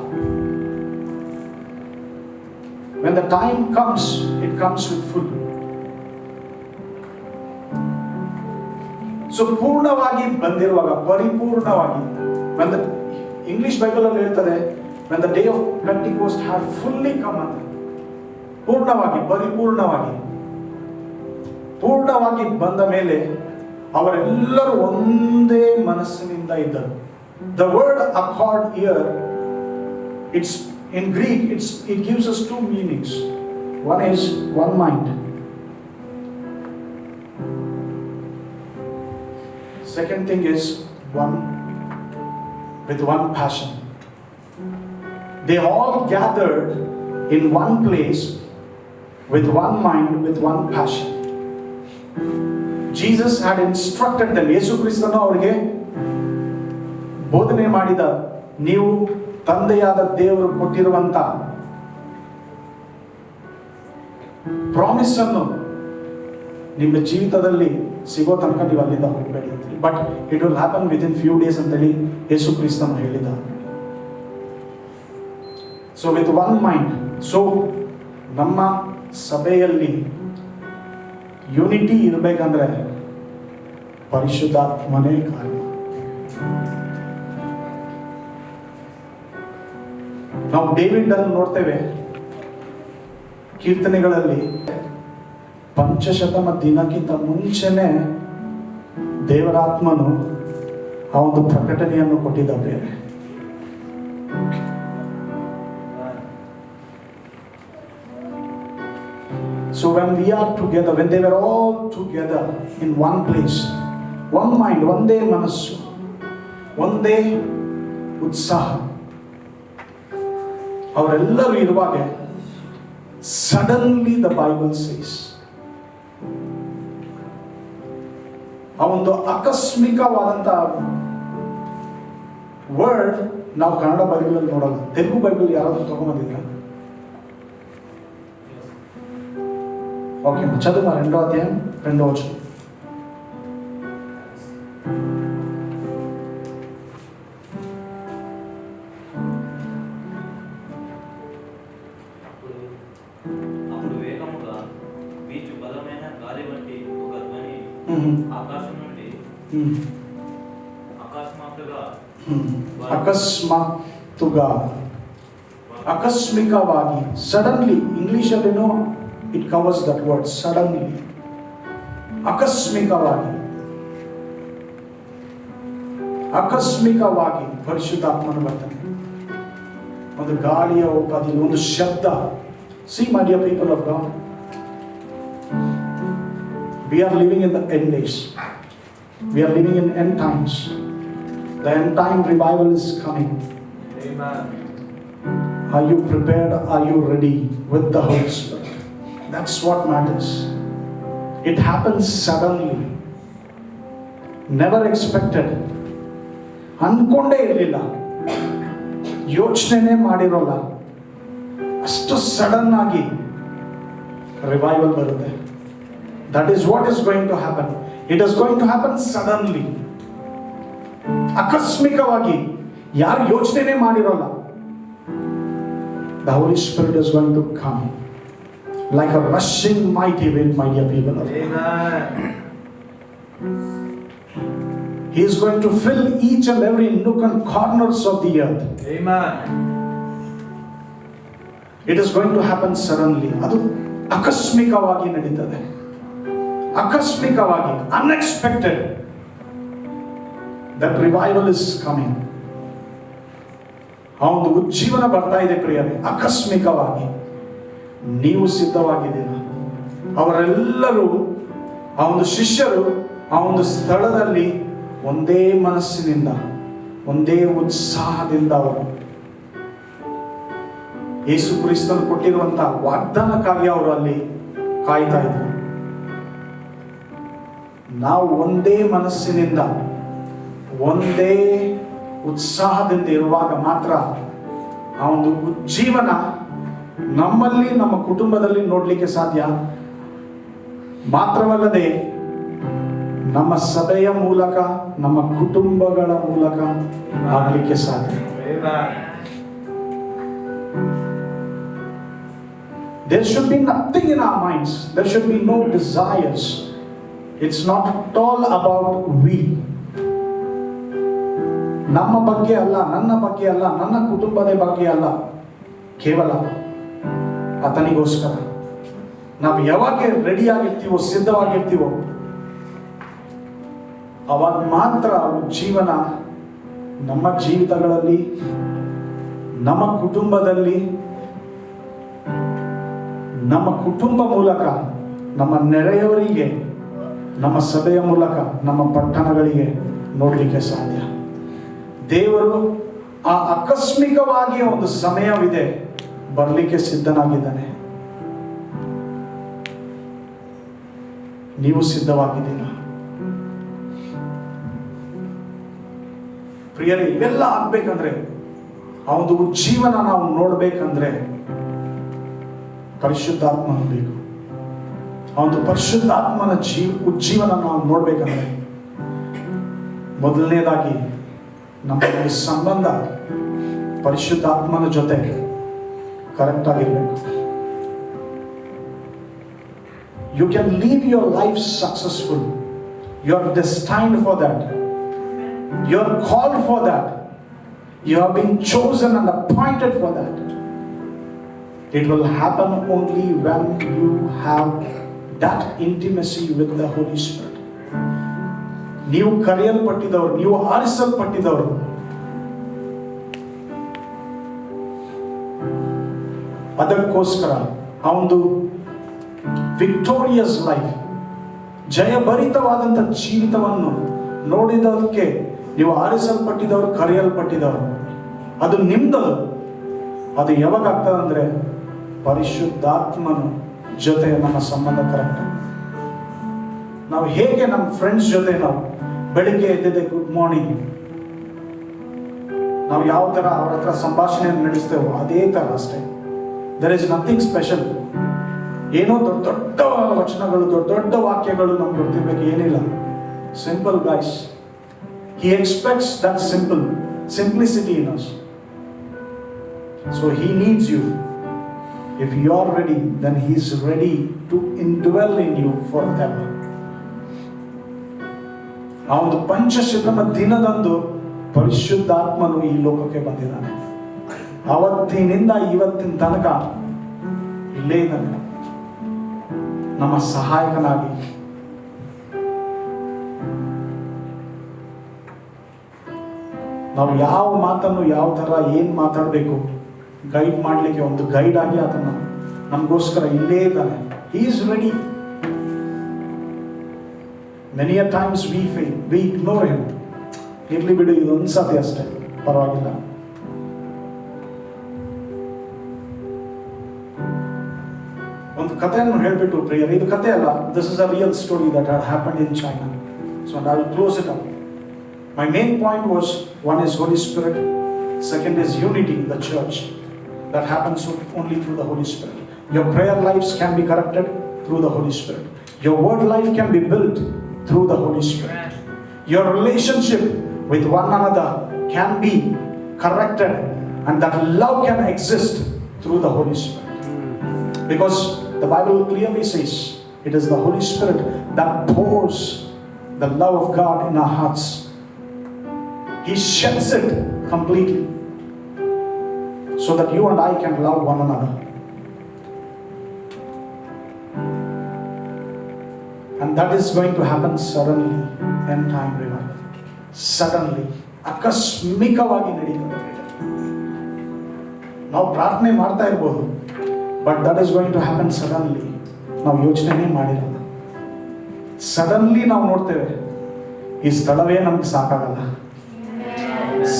When the time comes, it comes with full. So ಪೂರ್ಣವಾಗಿ ಬಂದಿರುವಾಗ, ಪರಿಪೂರ್ಣವಾಗಿ, when the English Bible ಅಲ್ಲಿ ಹೇಳ್ತದೆ when the day of Pentecost had fully come ಅಂತ. ಪೂರ್ಣವಾಗಿ, ಪರಿಪೂರ್ಣವಾಗಿ, ಪೂರ್ಣವಾಗಿ ಬಂದ ಮೇಲೆ ಅವರೆಲ್ಲರೂ ಒಂದೇ ಮನಸ್ಸಿನಿಂದ ಇದ್ದರು. The word accord here, it's in Greek, it gives us two meanings. One is one mind. Second thing is one with one passion. They all gathered in one place with one mind, with one passion. Jesus had instructed them. ಯೇಸು ಕ್ರಿಸ್ತನು ಅವರಿಗೆ ಬೋಧನೆ ಮಾಡಿದ, ನೀವು ತಂದೆಯಾದ ದೇವರು ಕೊಟ್ಟಿರುವಂತ promise ಅನ್ನು ನಿಮ್ಮ ಜೀವಿತದಲ್ಲಿ ಸಿಗೋ ತನಕ ನೀವು ಅಲ್ಲಿಂದ ಹೋಗಬೇಡಿ ಅಂತೀರಿ. But it will happen with in few days ಅಂತೇಳಿ ಯೇಸು ಕ್ರಿಸ್ತನು ಹೇಳಿದ. So with one mind. So ನಮ್ಮ ಸಭೆಯಲ್ಲಿ ಯೂನಿಟಿ ಇರಬೇಕಂದ್ರೆ ಪರಿಶುದ್ಧಾತ್ಮನೇ ಕಾರಣ. ನಾವು ಡೇವಿಡ್ ಅನ್ನು ನೋಡ್ತೇವೆ ಕೀರ್ತನೆಗಳಲ್ಲಿ. ಪಂಚಶತಮ ದಿನಕ್ಕಿಂತ ಮುಂಚೆನೆ ದೇವರಾತ್ಮನು ಆ ಒಂದು ಪ್ರಕಟಣೆಯನ್ನು ಕೊಟ್ಟಿದ್ದ ಬೇರೆ. So when we are together, when they were all together in one place, one mind, ಒಂದೇ ಮನಸ್ಸು, ಒಂದೇ ಉತ್ಸಾಹ, ಅವರೆಲ್ಲರೂ ಇರುವಾಗ ಸಡನ್ಲಿ ದ ಬೈಬಲ್ ಸೇಸ್, ಆ ಒಂದು ಆಕಸ್ಮಿಕವಾದಂತ ವರ್ಡ್ ನಾವು ಕನ್ನಡ ಬೈಬಲ್ ಅಲ್ಲಿ ನೋಡಲ್ಲ. ತೆಲುಗು ಬೈಬಲ್ ಯಾರಾದ್ರೂ ತಗೊಂಡ್ಬಂದಿದ್ರ? ఓకే, చదువు 2వ అధ్యాయం 2వ వచనం. అప్పుడు వేగముగా వీచు బలమైన గాలి వంటి ఒక ధ్వని ఆకాశం నుండి ಅಕಸ್ಮಾತ್ತುగా ಆಕಸ್ಮಿಕವಾಗಿ, ಸಡನ್ಲಿ, ಇಂಗ್ಲಿಷ್ ಅಲ್ಲಿನೋ it covers that word, suddenly, ಆಕಸ್ಮಿಕವಾಗಿ ಪರಿಶುದ್ಧಾತ್ಮನು ಬರ್ತಾನೆ. ಒಂದು ಗಾಳಿಯ ಉಪಾಧಿ, ಒಂದು ಶಬ್ದ. See, my dear people of God, we are living in the end days. We are living in end times. The end time revival is coming. Amen. Are you prepared? Are you ready with the Holy Spirit? That's what matters. It happens suddenly, never expected. ಅನ್ಕೊಂಡೇ ಇರಲಿಲ್ಲ, ಯೋಚನೆ ಮಾಡಿರೋಲ್ಲ, ಅಷ್ಟು sudden ಆಗಿ revival ಬರುತ್ತೆ. That is what is going to happen. It is going to happen suddenly. ಆಕಸ್ಮಿಕವಾಗಿ, ಯಾರು ಯೋಚನೆ ಮಾಡಿರೋಲ್ಲ. The Holy Spirit is going to come like a rushing mighty wind, my dear people of God. Amen. He is going to fill each and every nook and corners of the earth. Amen. It is going to happen suddenly. ಅದು ಆಕಸ್ಮಿಕವಾಗಿ ನಡೀತದೆ. ಆಕಸ್ಮಿಕವಾಗಿ, unexpected. That revival is coming. ಆ ಒಂದು ಉಜ್ಜೀವನ ಬರ್ತಾ ಇದೆ ಪ್ರಿಯರೇ, ಆಕಸ್ಮಿಕವಾಗಿ. ನೀವು ಸಿದ್ಧವಾಗಿದ್ದೀರಾ? ಅವರೆಲ್ಲರೂ, ಆ ಒಂದು ಶಿಷ್ಯರು ಆ ಒಂದು ಸ್ಥಳದಲ್ಲಿ ಒಂದೇ ಮನಸ್ಸಿನಿಂದ, ಒಂದೇ ಉತ್ಸಾಹದಿಂದ ಅವರು ಯೇಸು ಕ್ರಿಸ್ತನು ಕೊಟ್ಟಿರುವಂತಹ ವಾಗ್ದಾನಕ್ಕಾಗಿ ಅವರು ಅಲ್ಲಿ ಕಾಯ್ತಾ ಇದ್ರು. ನಾವು ಒಂದೇ ಮನಸ್ಸಿನಿಂದ, ಒಂದೇ ಉತ್ಸಾಹದಿಂದ ಇರುವಾಗ ಮಾತ್ರ ಆ ಒಂದು ಉಜ್ಜೀವನ ನಮ್ಮಲ್ಲಿ, ನಮ್ಮ ಕುಟುಂಬದಲ್ಲಿ ನೋಡ್ಲಿಕ್ಕೆ ಸಾಧ್ಯ. ಮಾತ್ರವಲ್ಲದೆ ನಮ್ಮ ಸಭೆಯ ಮೂಲಕ, ನಮ್ಮ ಕುಟುಂಬಗಳ ಮೂಲಕ ಆಗಲಿಕ್ಕೆ ಸಾಧ್ಯ. There should be nothing in our minds. There should be no desires. It's not at all about we. ನಮ್ಮ ಬಗ್ಗೆ ಅಲ್ಲ, ನನ್ನ ಬಗ್ಗೆ ಅಲ್ಲ, ನನ್ನ ಕುಟುಂಬದ ಬಗ್ಗೆ ಅಲ್ಲ, ಕೇವಲ ಆತನಿಗೋಸ್ಕರ. ನಾವು ಯಾವಾಗ ರೆಡಿ ಆಗಿರ್ತೀವೋ, ಸಿದ್ಧವಾಗಿರ್ತೀವೋ, ಅವಾಗ ಮಾತ್ರ ಜೀವನ ನಮ್ಮ ಜೀವಿತಗಳಲ್ಲಿ, ನಮ್ಮ ಕುಟುಂಬದಲ್ಲಿ, ನಮ್ಮ ಕುಟುಂಬ ಮೂಲಕ, ನಮ್ಮ ನೆರೆಯವರಿಗೆ, ನಮ್ಮ ಸಭೆಯ ಮೂಲಕ, ನಮ್ಮ ಪಟ್ಟಣಗಳಿಗೆ ನೋಡಲಿಕ್ಕೆ ಸಾಧ್ಯ. ದೇವರು ಆ ಆಕಸ್ಮಿಕವಾಗಿ ಒಂದು ಸಮಯವಿದೆ, ಬರಲಿಕ್ಕೆ ಸಿದ್ಧನಾಗಿದ್ದಾನೆ. ನೀವು ಸಿದ್ಧವಾಗಿದ್ದೀರಾ? ಪ್ರಿಯರೇ, ಇವೆಲ್ಲ ಆಗ್ಬೇಕಂದ್ರೆ, ಆ ಒಂದು ಉಜ್ಜೀವನ ನಾವು ನೋಡ್ಬೇಕಂದ್ರೆ ಪರಿಶುದ್ಧಾತ್ಮನು ಬೇಕು. ಆ ಒಂದು ಪರಿಶುದ್ಧಾತ್ಮನ ಉಜ್ಜೀವನ ನಾವು ನೋಡ್ಬೇಕಂದ್ರೆ ಮೊದಲನೇದಾಗಿ ನಮ್ಮ ಈ ಸಂಬಂಧ ಪರಿಶುದ್ಧಾತ್ಮನ ಜೊತೆ ಕರೆಕ್ಟ್ ಆಗಿರ್ಬೇಕು. You can live your life successful. You are destined for that. You are called for that. You have been chosen and appointed for that. It will happen only when you have that intimacy with the Holy Spirit. ನೀವು ಕರೆಯಲ್ಪಟ್ಟಿದವರು, ನೀವು ಆರಿಸಲ್ಪಟ್ಟಿದವರು. ಅದಕ್ಕೋಸ್ಕರ ಆ ಒಂದು victorious life, ಜಯಭರಿತವಾದಂಥ ಜೀವಿತವನ್ನು ನೋಡಿದಕ್ಕೆ ನೀವು ಆರಿಸಲ್ಪಟ್ಟಿದವರು, ಕರೆಯಲ್ಪಟ್ಟಿದವರು. ಅದು ನಿಮ್ದದು. ಅದು ಯಾವಾಗ ಆಗ್ತದೆ ಅಂದ್ರೆ ಪರಿಶುದ್ಧಾತ್ಮನ ಜೊತೆ ನಮ್ಮ ಸಂಬಂಧ ಕರೆಕ್ಟ್. ನಾವು ಹೇಗೆ ನಮ್ಮ ಫ್ರೆಂಡ್ಸ್ ಜೊತೆ ನಾವು ಬೆಳಿಗ್ಗೆ ಎದ್ದಿದೆ ಗುಡ್ ಮಾರ್ನಿಂಗ್, ನಾವು ಯಾವ ತರ ಅವ್ರ ಹತ್ರ ಸಂಭಾಷಣೆ ನಡೆಸ್ತೇವೋ ಅದೇ ತರ ಅಷ್ಟೇ. There is nothing special. ಏನೋ ದೊಡ್ಡ ದೊಡ್ಡ ವಚನಗಳು, ದೊಡ್ಡ ದೊಡ್ಡ ವಾಕ್ಯಗಳು ನಮ್ಗೆ ಗೊತ್ತಿರ್ಬೇಕು, ಏನಿಲ್ಲ. Simple guys. He expects that simplicity in us. So he needs you. If you are ready, then he is ready to indwell in you forever. ಆ ಒಂದು ಪಂಚಶತಮ ದಿನದಂದು ಪರಿಶುದ್ಧಾತ್ಮನು ಈ ಲೋಕಕ್ಕೆ ಬಂದಿದ್ದಾನೆ. ಅವತ್ತಿನಿಂದ ಇವತ್ತಿನ ತನಕ ಇಲ್ಲೇ ಇದ್ದಾನೆ, ನಮ್ಮ ಸಹಾಯಕನಾಗಿ. ನಾವು ಯಾವ ಮಾತನ್ನು ಯಾವ ತರ ಏನ್ ಮಾತಾಡಬೇಕು ಗೈಡ್ ಮಾಡಲಿಕ್ಕೆ ಒಂದು ಗೈಡ್ ಆಗಿ ಅದನ್ನ ನಮಗೋಸ್ಕರ ಇಲ್ಲೇ ಇದ್ದಾನೆ. He is ready. Many a times we ignore him. ಇರ್ಲಿ ಬಿಡು, ಇದೊಂದು ಸತಿ ಅಷ್ಟೇ, ಪರವಾಗಿಲ್ಲ. ಒಂದು ಕಥೆಯನ್ನು ಹೇಳ್ಬಿಟ್ಟು ಪ್ರಿಯರ್, ಇದು ಕಥೆ ಅಲ್ಲ, this is a real story that had happened in China. So I will close it up. My main point was, one is Holy Spirit, second is unity in the church. That happens only through the Holy Spirit. Your prayer lives can be corrected through the Holy Spirit. Your word life can be built through the Holy Spirit. Your relationship with one another can be corrected, and that love can exist through the Holy Spirit. Because the Bible clearly says, it is the Holy Spirit that pours the love of God in our hearts. He sheds it completely so that you and I can love one another. And that is going to happen suddenly, end time revival. Suddenly, akasmikavagi naditade. ನಾವು ಪ್ರಾರ್ಥನೆ ಮಾಡ್ತಾ ಇರಬಹುದು, but that is going to happen suddenly. ನಾವು ಯೋಚನೆ ಮಾಡಿರಲ್ಲ. Suddenly ನಾವು ನೋಡ್ತೇವೆ, ಈ ಸ್ಥಳವೇ ನಮ್ಗೆ ಸಾಕಾಗಲ್ಲ.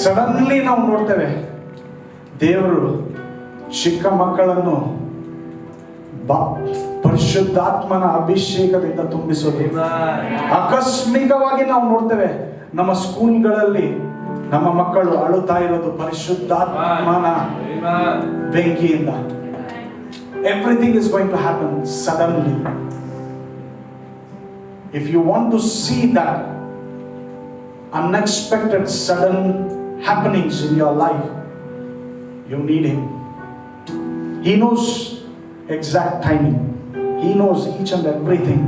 ಸಡನ್ಲಿ ನಾವು ನೋಡ್ತೇವೆ, ದೇವರು ಚಿಕ್ಕ ಮಕ್ಕಳನ್ನು ಪರಿಶುದ್ಧಾತ್ಮನ ಅಭಿಷೇಕದಿಂದ ತುಂಬಿಸೋದು. ಆಕಸ್ಮಿಕವಾಗಿ ನಾವು ನೋಡ್ತೇವೆ, ನಮ್ಮ ಸ್ಕೂಲ್ಗಳಲ್ಲಿ ನಮ್ಮ ಮಕ್ಕಳು ಅಳುತ್ತಾ ಇರೋದು ಪರಿಶುದ್ಧಾತ್ಮನ ಬೆಂಕಿಯಿಂದ. Everything is going to happen suddenly. If you want to see that unexpected sudden happenings in your life, you need him. He knows exact timing. He knows each and everything.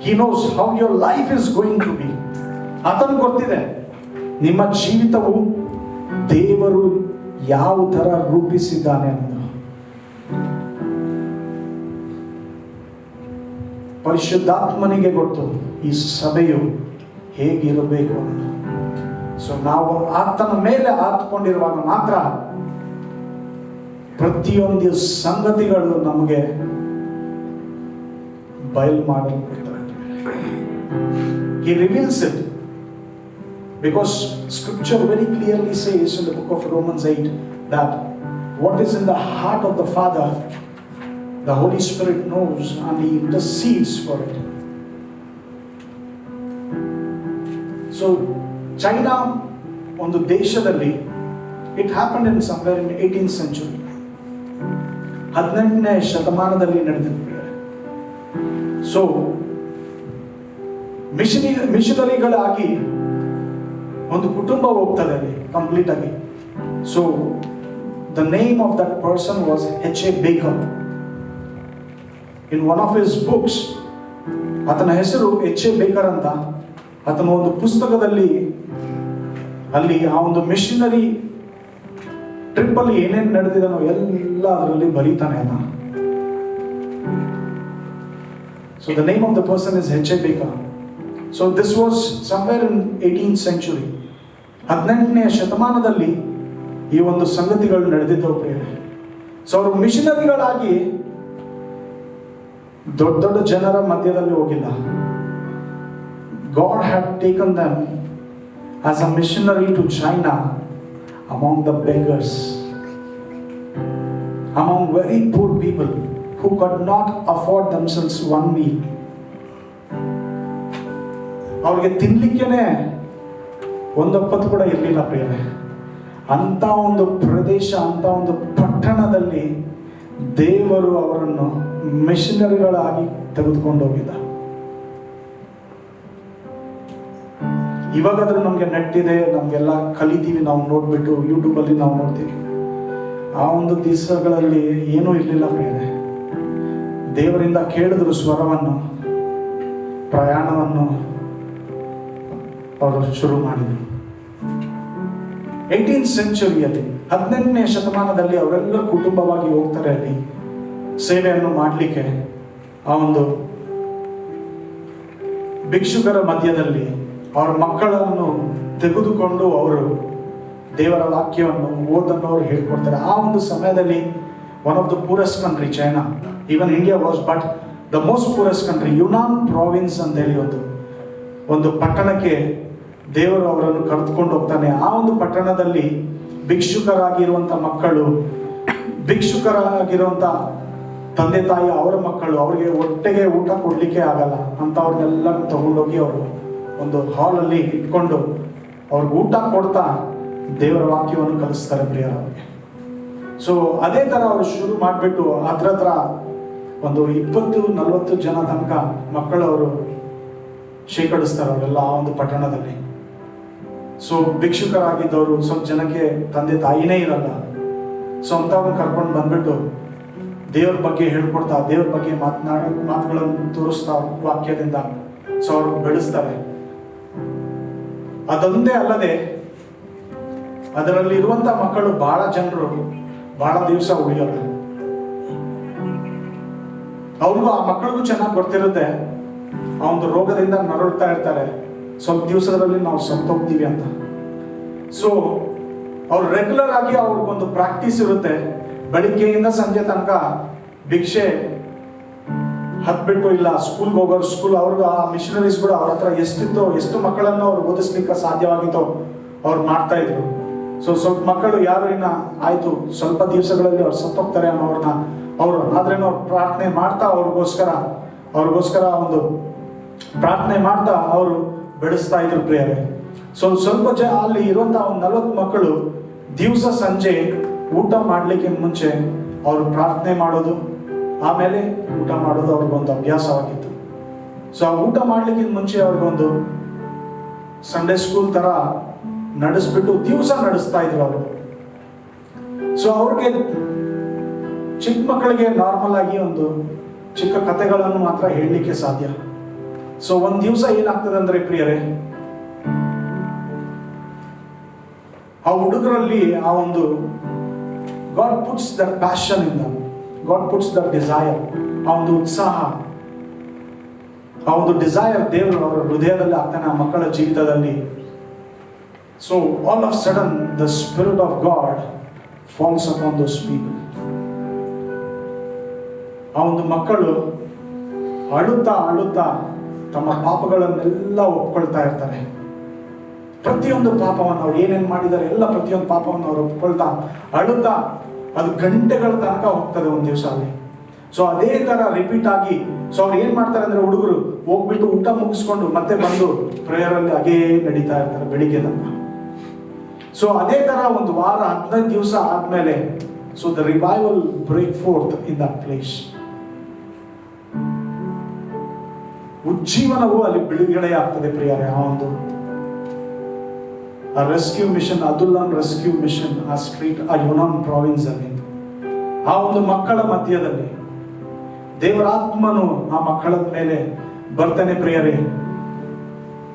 He knows how your life is going to be. ಆತನಿಗೆ ಗೊತ್ತಿದೆ ನಿಮ್ಮ ಜೀವಿತವು ದೇವರು ಯಾವ ತರ ರೂಪಿಸಿದ್ದಾನೆ ಅನ್ನೋದು. ಪರಿಶುದ್ಧಾತ್ಮನಿಗೆ ಗೊತ್ತು ಈ ಸಭೆಯು ಹೇಗಿರಬೇಕು ಅಂತ. ಸೊ ನಾವು ಆತನ ಮೇಲೆ ಆತ್ಕೊಂಡಿರುವಾಗ ಮಾತ್ರ ಪ್ರತಿಯೊಂದು ಸಂಗತಿಗಳು ನಮಗೆ ಬಯಲು ಮಾಡಲ್ಪಡ್ತವೆ. He reveals it because scripture very clearly says in the book of Romans 8 that what is in the heart of the Father, the Holy Spirit knows and He intercedes for it. So China ಒಂದು ದೇಶದಲ್ಲಿ it happened in somewhere in 18th century, 18ನೇ ಶತಮಾನದಲ್ಲಿ ನಡೆದಿದೆ. So ಮಿಷನರಿಗಳಾಗಿ ಒಂದು ಕುಟುಂಬ ಹೋಗ್ತದೆ ಅಲ್ಲಿ complete ಆಗಿ. So the name of that person was H.A. Baker. In one of his books ಆತನ ಹೆಸರು H.A. Baker ಅಂತ. ಆತನ ಒಂದು ಪುಸ್ತಕದಲ್ಲಿ ಅಲ್ಲಿ ಆ ಒಂದು ಮಿಷನರಿ ಟ್ರಿಪ್ ಅಲ್ಲಿ ಏನೇನು ನಡೆದಿದನೋ ಎಲ್ಲ ಅದರಲ್ಲಿ ಬರೀತಾನೆ ಅದ. So the name of the person is H.A. Baker. So this was somewhere in 18th century. 18ನೇ ಶತಮಾನದಲ್ಲಿ ಈ ಒಂದು ಸಂಗತಿಗಳು ನಡೆದಿದ್ದವು ಪ್ರಿಯರೇ. ಸೊ ಅವರು ಮಿಷನರಿಗಳಾಗಿ ದೊಡ್ಡ ದೊಡ್ಡ ಜನರ ಮಧ್ಯದಲ್ಲಿ ಹೋಗಿಲ್ಲ. God had taken them as a missionary to China among the beggars, among very poor people who could not afford themselves one meal. ಅವ್ರಿಗೆ ತಿನ್ಲಿಕ್ಕೇನೆ ಒಂದೊಪ್ಪತ್ತು ಕೂಡ ಇರಲಿಲ್ಲ ಪ್ರಿಯರೇ. ಅಂತ ಒಂದು ಪ್ರದೇಶ, ಅಂತ ಒಂದು ಪಟ್ಟಣದಲ್ಲಿ ದೇವರು ಅವರನ್ನು ಮಿಷನರಿಗಳಾಗಿ ತೆಗೆದುಕೊಂಡು ಹೋಗಿದ್ದ. ಇವಾಗಾದ್ರೂ ನಮ್ಗೆ ನೆಟ್ ಇದೆ, ನಮ್ಗೆಲ್ಲ ಕಲಿತೀವಿ, ನಾವು ನೋಡ್ಬಿಟ್ಟು ಯೂಟ್ಯೂಬಲ್ಲಿ ನಾವು ನೋಡ್ತೀವಿ. ಆ ಒಂದು ದಿವಸಗಳಲ್ಲಿ ಏನೂ ಇರಲಿಲ್ಲ ಪ್ರಿಯರೇ. ದೇವರಿಂದ ಕೇಳಿದ್ರು ಸ್ವರವನ್ನು, ಪ್ರಯಾಣವನ್ನು ಅವರು ಶುರು ಮಾಡಿದರು. 18th ಸೆಂಚುರಿಯಲ್ಲಿ 18ನೇ ಶತಮಾನದಲ್ಲಿ ಅವರೆಲ್ಲ ಕುಟುಂಬವಾಗಿ ಹೋಗ್ತಾರೆ ಅಲ್ಲಿ ಸೇವೆಯನ್ನು ಮಾಡಲಿಕ್ಕೆ. ಆ ಒಂದು ಭಿಕ್ಷುಕರ ಮಧ್ಯದಲ್ಲಿ ಅವರ ಮಕ್ಕಳನ್ನು ತೆಗೆದುಕೊಂಡು ಅವರು ದೇವರ ವಾಕ್ಯವನ್ನು ಓದನ್ನು ಅವರು ಹೇಳ್ಕೊಡ್ತಾರೆ. ಆ ಒಂದು ಸಮಯದಲ್ಲಿ one of the poorest country China, even India was but the most poorest country, Yunnan province ಅಂತೇಳಿ ಒಂದು ಪಟ್ಟಣಕ್ಕೆ ದೇವರು ಅವರನ್ನು ಕರೆದುಕೊಂಡು ಹೋಗ್ತಾನೆ. ಆ ಒಂದು ಪಟ್ಟಣದಲ್ಲಿ ಭಿಕ್ಷುಕರಾಗಿರುವಂಥ ಮಕ್ಕಳು, ಭಿಕ್ಷುಕರಾಗಿರುವಂಥ ತಂದೆ ತಾಯಿ, ಅವರ ಮಕ್ಕಳು, ಅವರಿಗೆ ಹೊಟ್ಟೆಗೆ ಊಟ ಕೊಡಲಿಕ್ಕೆ ಆಗಲ್ಲ ಅಂಥವ್ರನ್ನೆಲ್ಲ ತಗೊಂಡೋಗಿ ಅವರು ಒಂದು ಹಾಲಲ್ಲಿ ಇಟ್ಕೊಂಡು ಅವ್ರಿಗೆ ಊಟ ಕೊಡ್ತಾ ದೇವರ ವಾಕ್ಯವನ್ನು ಕಲಿಸ್ತಾರೆ ಪ್ರಿಯರವರಿಗೆ. ಸೊ ಅದೇ ಥರ ಅವರು ಶುರು ಮಾಡಿಬಿಟ್ಟು ಹತ್ರ ಒಂದು 20-40 ಜನ ತನಕ ಮಕ್ಕಳು ಅವರು ಶೇಖರಿಸ್ತಾರೆ ಅವರೆಲ್ಲ ಆ ಒಂದು ಪಟ್ಟಣದಲ್ಲಿ. ಸೊ ಭಿಕ್ಷುಕರಾಗಿದ್ದವರು ಸ್ವಲ್ಪ ಜನಕ್ಕೆ ತಂದೆ ತಾಯಿನೇ ಇರಲ್ಲ. ಸೊ ಅಂಥವ್ರನ್ನ ಕರ್ಕೊಂಡು ಬಂದ್ಬಿಟ್ಟು ದೇವ್ರ ಬಗ್ಗೆ ಹೇಳ್ಕೊಡ್ತಾ, ದೇವ್ರ ಬಗ್ಗೆ ಮಾತುಗಳನ್ನು ತೋರಿಸ್ತಾ ವಾಕ್ಯದಿಂದ ಸೊ ಅವ್ರು ಬೆಳೆಸ್ತಾರೆ. ಅದೊಂದೇ ಅಲ್ಲದೆ ಅದರಲ್ಲಿ ಇರುವಂತ ಮಕ್ಕಳು ಬಹಳ ಜನರು ಬಹಳ ದಿವಸ ಉಳಿಯೋಲ್ಲ. ಅವ್ರಿಗೂ ಆ ಮಕ್ಕಳಿಗೂ ಚೆನ್ನಾಗಿ ಗೊತ್ತಿರುತ್ತೆ ಆ ಒಂದು ರೋಗದಿಂದ ನರಳ್ತಾ ಇರ್ತಾರೆ, ಸ್ವಲ್ಪ ದಿವಸದಲ್ಲಿ ನಾವು ಸತ್ತೋಗ್ತೀವಿ ಅಂತ. ಸೊ ಅವ್ರು ರೆಗ್ಯುಲರ್ ಆಗಿ ಅವ್ರಿಗೊಂದು ಪ್ರಾಕ್ಟೀಸ್ ಇರುತ್ತೆ. ಬೆಳಿಗ್ಗೆಯಿಂದ ಸಂಜೆ ತನಕ ಭಿಕ್ಷೆ ಹತ್ಬಿಟ್ಟು ಇಲ್ಲ ಸ್ಕೂಲ್ಗೆ ಹೋಗೋರು ಸ್ಕೂಲ್, ಅವ್ರಿಗೆ ಆ ಮಿಷನರೀಸ್ಗಳು ಅವ್ರ ಹತ್ರ ಎಷ್ಟಿತ್ತೋ, ಎಷ್ಟು ಮಕ್ಕಳನ್ನು ಅವ್ರು ಓದಿಸ್ಲಿಕ್ಕೆ ಸಾಧ್ಯವಾಗಿತ್ತೋ ಅವ್ರು ಮಾಡ್ತಾ ಇದ್ರು. ಸೊ ಸ್ವಲ್ಪ ಮಕ್ಕಳು ಯಾರು ಇನ್ನ ಆಯ್ತು ಸ್ವಲ್ಪ ದಿವಸಗಳಲ್ಲಿ ಅವ್ರು ಸತ್ತೋಗ್ತಾರೆ ಅನ್ನೋರ್ನ ಅವರು ಆದ್ರೇನೋ ಪ್ರಾರ್ಥನೆ ಮಾಡ್ತಾ ಅವ್ರಿಗೋಸ್ಕರ ಒಂದು ಪ್ರಾರ್ಥನೆ ಮಾಡ್ತಾ ಅವರು ಬೆಳೆಸ್ತಾ ಇದ್ರು ಪ್ರಿಯರೇ. ಸೊ ಸ್ವಲ್ಪ ಅಲ್ಲಿ ಇರುವಂತಹ ಒಂದು 40 ಮಕ್ಕಳು ದಿವಸ ಸಂಜೆ ಊಟ ಮಾಡ್ಲಿಕ್ಕೆ ಮುಂಚೆ ಅವರು ಪ್ರಾರ್ಥನೆ ಮಾಡೋದು, ಆಮೇಲೆ ಊಟ ಮಾಡೋದು ಅವ್ರಿಗೊಂದು ಅಭ್ಯಾಸವಾಗಿತ್ತು. ಸೊ ಆ ಊಟ ಮಾಡ್ಲಿಕ್ಕೆ ಮುಂಚೆ ಅವ್ರಿಗೊಂದು ಸಂಡೇ ಸ್ಕೂಲ್ ತರ ನಡೆಸ್ಬಿಟ್ಟು ದಿವಸ ನಡೆಸ್ತಾ ಇದ್ರು ಅವರು. ಸೊ ಅವ್ರಿಗೆ ಚಿಕ್ಕ ಮಕ್ಕಳಿಗೆ ನಾರ್ಮಲ್ ಆಗಿ ಒಂದು ಚಿಕ್ಕ ಕಥೆಗಳನ್ನು ಮಾತ್ರ ಹೇಳಲಿಕ್ಕೆ ಸಾಧ್ಯ. ಸೊ ಒಂದ್ ದಿವಸ ಏನಾಗ್ತದೆ ಅಂದ್ರೆ ಪ್ರಿಯರೇ, ಆ ಹುಡುಗರಲ್ಲಿ ಆ ಒಂದು God puts that passion in them, God puts that desire, ಆ ಒಂದು ಉತ್ಸಾಹ ಆ ಒಂದು ಡಿಸೈರ್ ದೇವರು ಅವರ ಹೃದಯದಲ್ಲಿ ಆಗ್ತಾನೆ, ಆ ಮಕ್ಕಳ ಜೀವಿತದಲ್ಲಿ. So all of sudden the spirit of God falls upon those people. ಆ ಒಂದು ಮಕ್ಕಳು ಅಳುತ್ತಾ ಅಳುತ್ತಾ ತಮ್ಮ ಪಾಪಗಳನ್ನೆಲ್ಲ ಒಪ್ಕೊಳ್ತಾ ಇರ್ತಾರೆ. ಪ್ರತಿಯೊಂದು ಪಾಪವನ್ನು ಅವ್ರು ಏನೇನು ಮಾಡಿದ್ದಾರೆ ಎಲ್ಲ ಪ್ರತಿಯೊಂದು ಪಾಪವನ್ನು ಅವ್ರು ಒಪ್ಕೊಳ್ತಾ ಅಳುತ್ತಾ ಅದು ಗಂಟೆಗಳ ತನಕ ಹೋಗ್ತದೆ ಒಂದು ದಿವಸ ಅಲ್ಲಿ. ಸೊ ಅದೇ ತರ ರಿಪೀಟ್ ಆಗಿ, ಸೊ ಅವ್ರು ಏನ್ ಮಾಡ್ತಾರೆ ಅಂದ್ರೆ ಹುಡುಗರು ಹೋಗ್ಬಿಟ್ಟು ಊಟ ಮುಗಿಸ್ಕೊಂಡು ಮತ್ತೆ ಬಂದು ಪ್ರೇಯರ್ ಅಲ್ಲಿ ಹಾಗೇ ನಡೀತಾ ಇರ್ತಾರೆ ಬೆಳಿಗ್ಗೆ ತನಕ. ಸೊ ಅದೇ ತರ ಒಂದು ವಾರ 15 ದಿವಸ ಆದ್ಮೇಲೆ, so the revival break forth in that place. ಉಜ್ಜೀವನವು ಅಲ್ಲಿ ಬಿಡುಗಡೆ ಆಗ್ತದೆ ಪ್ರಿಯರೇ. ಆ ಒಂದು ಆ ರೆಸ್ಕ್ಯೂ ಮಿಷನ್, ಅದುಲ್ಲಾನ್ ರೆಸ್ಕ್ಯೂ ಮಿಷನ್ ಆ ಸ್ಟ್ರೀಟ್, ಆ ಯುನಾನ್ ಪ್ರಾವಿನ್ಸ್ ಅಲ್ಲಿ, ಆ ಒಂದು ಮಕ್ಕಳ ಮಧ್ಯದಲ್ಲಿ ದೇವರಾತ್ಮನು ಆ ಮಕ್ಕಳ ಮೇಲೆ ಬರ್ತಾನೆ ಪ್ರಿಯರೇ.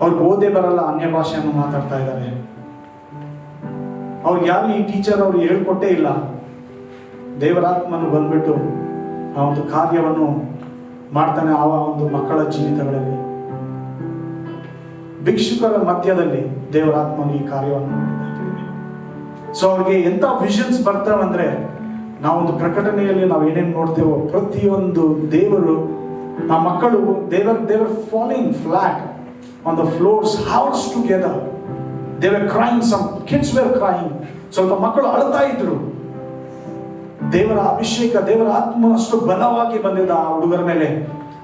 ಅವ್ರಿಗೆ ಓದೇ ಬರಲ್ಲ, ಅನ್ಯ ಭಾಷೆಯನ್ನು ಮಾತಾಡ್ತಾ ಇದ್ದಾರೆ. ಅವ್ರಿಗೆ ಯಾರು ಈ ಟೀಚರ್ ಅವ್ರಿಗೆ ಹೇಳ್ಕೊಟ್ಟೇ ಇಲ್ಲ. ದೇವರಾತ್ಮನು ಬಂದ್ಬಿಟ್ಟು ಆ ಒಂದು ಕಾರ್ಯವನ್ನು ಮಾಡ್ತಾನೆ ಆ ಒಂದು ಮಕ್ಕಳ ಜೀವಿತಗಳಲ್ಲಿ. ಭಿಕ್ಷುಕರ ಮಧ್ಯದಲ್ಲಿ ದೇವರಾತ್ಮನು ಈ ಕಾರ್ಯವನ್ನು ಮಾಡಿದ್ದಾರೆ. ಸೊ ಅವ್ರಿಗೆ ಎಂತ ವಿಷನ್ಸ್ ಬರ್ತಾವೆ ಅಂದ್ರೆ, ನಾವೊಂದು ಪ್ರಕಟಣೆಯಲ್ಲಿ ನಾವು ಏನೇನು ನೋಡ್ತೇವೋ ಪ್ರತಿಯೊಂದು ದೇವರು, ಆ ಮಕ್ಕಳು ದೇವರ್ falling flat on the floors, house together. they were crying, some kids were crying. ಸ್ವಲ್ಪ ಮಕ್ಕಳು ಅಳ್ತಾ ಇದ್ರು. ದೇವರ ಅಭಿಷೇಕ, ದೇವರ ಆತ್ಮ ಅಷ್ಟು ಬಲವಾಗಿ ಬಂದಿದ್ದ ಆ ಹುಡುಗರ ಮೇಲೆ.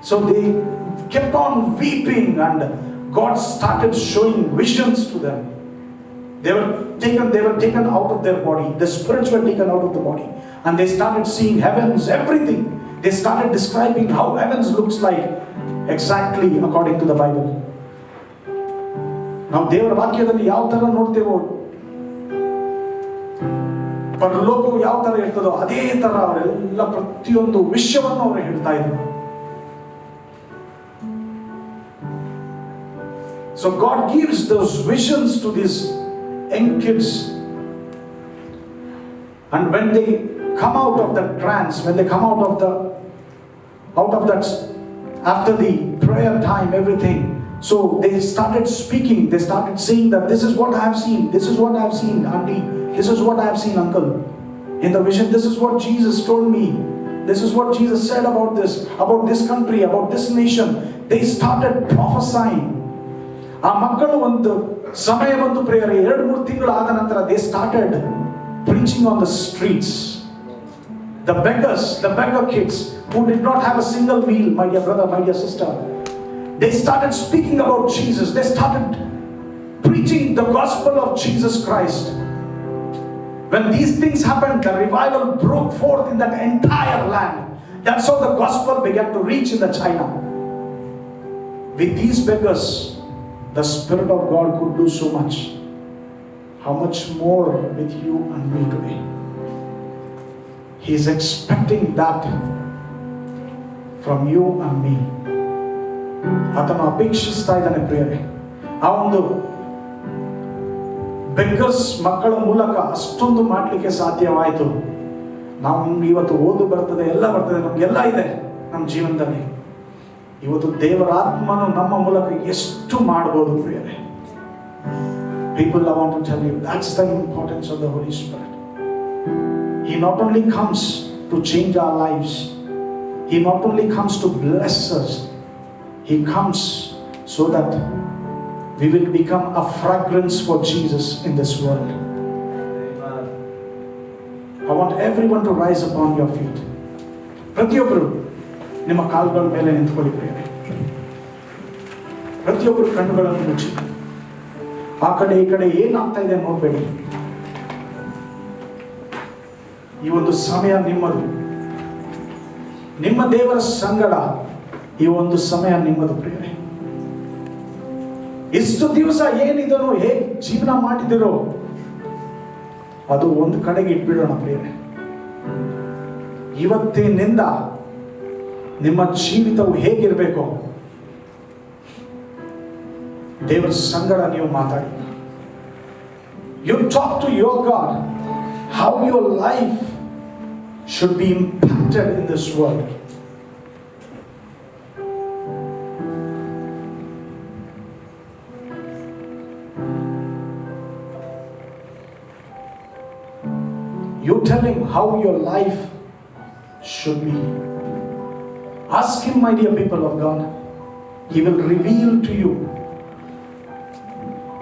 So they kept on weeping and God started showing visions to them. They were taken out of their body. The spirits were taken out of the body and they started seeing heavens, everything. They started describing how heavens looks like exactly according to the Bible. ನಾವು ದೇವರ ವಾಕ್ಯದಲ್ಲಿ ಯಾವ ತರ ನೋಡ್ತೇವೋ, ಪರಲೋಕವು ಯಾವ ತರ ಇರ್ತದೋ ಅದೇ ತರ ಅವರೆಲ್ಲ ಪ್ರತಿಯೊಂದು ವಿಷಯವನ್ನು ಅವರು ಹೇಳ್ತಾ ಇದ್ರು. So God gives those visions to these young kids, and when they come out of that trance, when they come out of that after the prayer time, everything, so they started speaking. They started saying that this is what I have seen, this is what I have seen, auntie, this is what I have seen, uncle, in the vision. This is what Jesus told me, this is what Jesus said about this country, about this nation. They started prophesying. ಆ ಮಕ್ಕಳು ಒಂದು ಸಮಯ ಬಂದು prayer 2-3 ತಿಂಗಳು ಆದ ನಂತರ they started preaching on the streets. The beggar kids who did not have a single meal, my dear brother, my dear sister, they started speaking about Jesus. They started preaching the gospel of Jesus Christ. When these things happened, the revival broke forth in that entire land. That's how the gospel began to reach in the China. With these beggars, the Spirit of God could do so much. How much more with you and me today? He is expecting that from you and me. ಆತನು ಅಪೇಕ್ಷಿಸ್ತಾ ಇದ್ದಾನೆ ಪ್ರಿಯರೇ. ಆ ಒಂದು beggars ಮಕ್ಕಳ ಮೂಲಕ ಅಷ್ಟೊಂದು ಮಾಡಲಿಕ್ಕೆ ಸಾಧ್ಯವಾಯಿತು. ನಮ್ಗೆ ಇವತ್ತು ಓದು ಬರ್ತದೆ, ಎಲ್ಲ ಬರ್ತದೆ, ನಮ್ಗೆಲ್ಲ ಇದೆ ನಮ್ಮ ಜೀವನದಲ್ಲಿ. ಇವತ್ತು ದೇವರಾತ್ಮನು ನಮ್ಮ ಮೂಲಕ ಎಷ್ಟು ಮಾಡಬಹುದು ಪ್ರಿಯರೇ. People, I want to tell you, that's the importance of the Holy Spirit. He not only comes to change our lives, He not only comes to bless us, He comes so that we will become a fragrance for Jesus in this world. Amen. I want everyone to rise upon your feet. ಪ್ರತಿಯೊಬ್ಬರು ನಿಮ್ಮ ಕಾಲುಗಳ ಮೇಲೆ ನಿಂತ್ಕೊಳ್ಳಿ ಪ್ರಿಯರೇ. ಪ್ರತಿಯೊಬ್ಬರು ಕಣ್ಣುಗಳನ್ನು ಮುಚ್ಚಿ ಆ ಕಡೆ ಈ ಕಡೆ ಏನಾಗ್ತಾ ಇದೆ ನೋಡಬೇಡಿ. ಈ ಒಂದು ಸಮಯ ನಿಮ್ಮದು, ನಿಮ್ಮ ದೇವರ ಸಂಗಡ ಈ ಒಂದು ಸಮಯ ನಿಮ್ಮದು ಪ್ರಿಯರೇ. ಇಷ್ಟು ದಿವಸ ಏನಿದನೋ, ಹೇಗೆ ಜೀವನ ಮಾಡಿದಿರೋ ಅದು ಒಂದು ಕಡೆಗೆ ಇಟ್ಬಿಡೋಣ ಪ್ರಿಯರೇ. ಇವತ್ತಿನಿಂದ ನಿಮ್ಮ ಜೀವಿತವು ಹೇಗಿರಬೇಕು, ದೇವರ ಸಂಗಡ ನೀವು ಮಾತಾಡಿ. You talk to your God how your life should be impacted in this world. You tell him how your life should be. Ask him, my dear people of God. He will reveal to you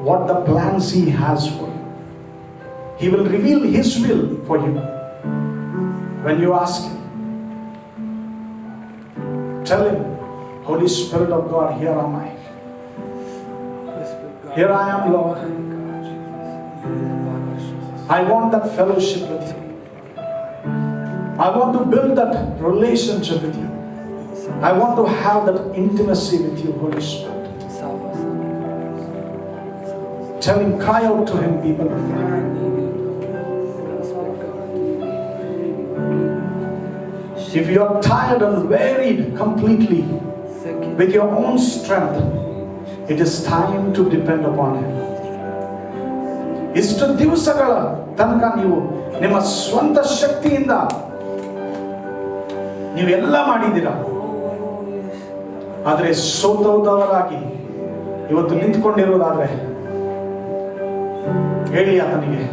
what the plans he has for you. He will reveal his will for you when you ask him. Tell him, Holy Spirit of God, here am I. Here I am, Lord. I want that fellowship with you. I want to build that relationship with you. I want to have that intimacy with you, Holy Spirit. Tell him, cry out to him, people of God. If you are tired and wearied completely with your own strength, it is time to depend upon him. ಇಷ್ಟು ದಿವಸಗಳ ತನಕ ನೀವು ನಿಮ್ಮ ಸ್ವಂತ ಶಕ್ತಿಯಿಂದ ನೀವೆಲ್ಲ ಮಾಡಿದ್ದೀರಾ, ಆದರೆ ಸೋತವರಾಗಿ ಇವತ್ತು ನಿಂತ್ಕೊಂಡಿರುವುದಾದ್ರೆ ಹೇಳಿ ಆತನಿಗೆ,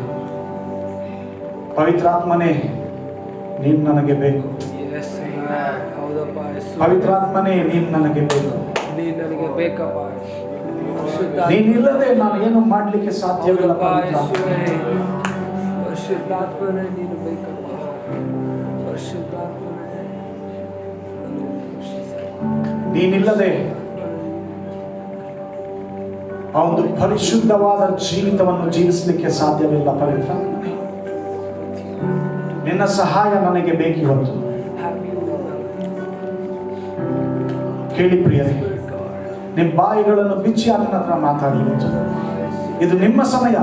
ಪವಿತ್ರಾತ್ಮನೇ ನೀನು ನನಗೆ ಬೇಕು. ಪವಿತ್ರಾತ್ಮನೇ ನೀನು ನನಗೆ ಬೇಕು. ನೀನಿಲ್ಲದೆ ನಾನು ಏನು ಮಾಡಲಿಕ್ಕೆ ಸಾಧ್ಯವಿಲ್ಲ. ನೀನಿಲ್ಲದೆ ಆ ಒಂದು ಪರಿಶುದ್ಧವಾದ ಜೀವಿತವನ್ನು ಜೀವಿಸಲಿಕ್ಕೆ ಸಾಧ್ಯವಿಲ್ಲ. ಪವಿತ್ರಾತ್ಮನೇ ನಿನ್ನ ಸಹಾಯ ನನಗೆ ಬೇಕಿವತ್ತು. ಕೇಳಿ ಪ್ರಿಯರೇ, ನಿಮ್ಮ ಬಾಯಿಗಳನ್ನು ಬಿಚ್ಚಿ ಆತನ ಹತ್ರ ಮಾತಾಡಿ. ಇದು ನಿಮ್ಮ ಸಮಯ.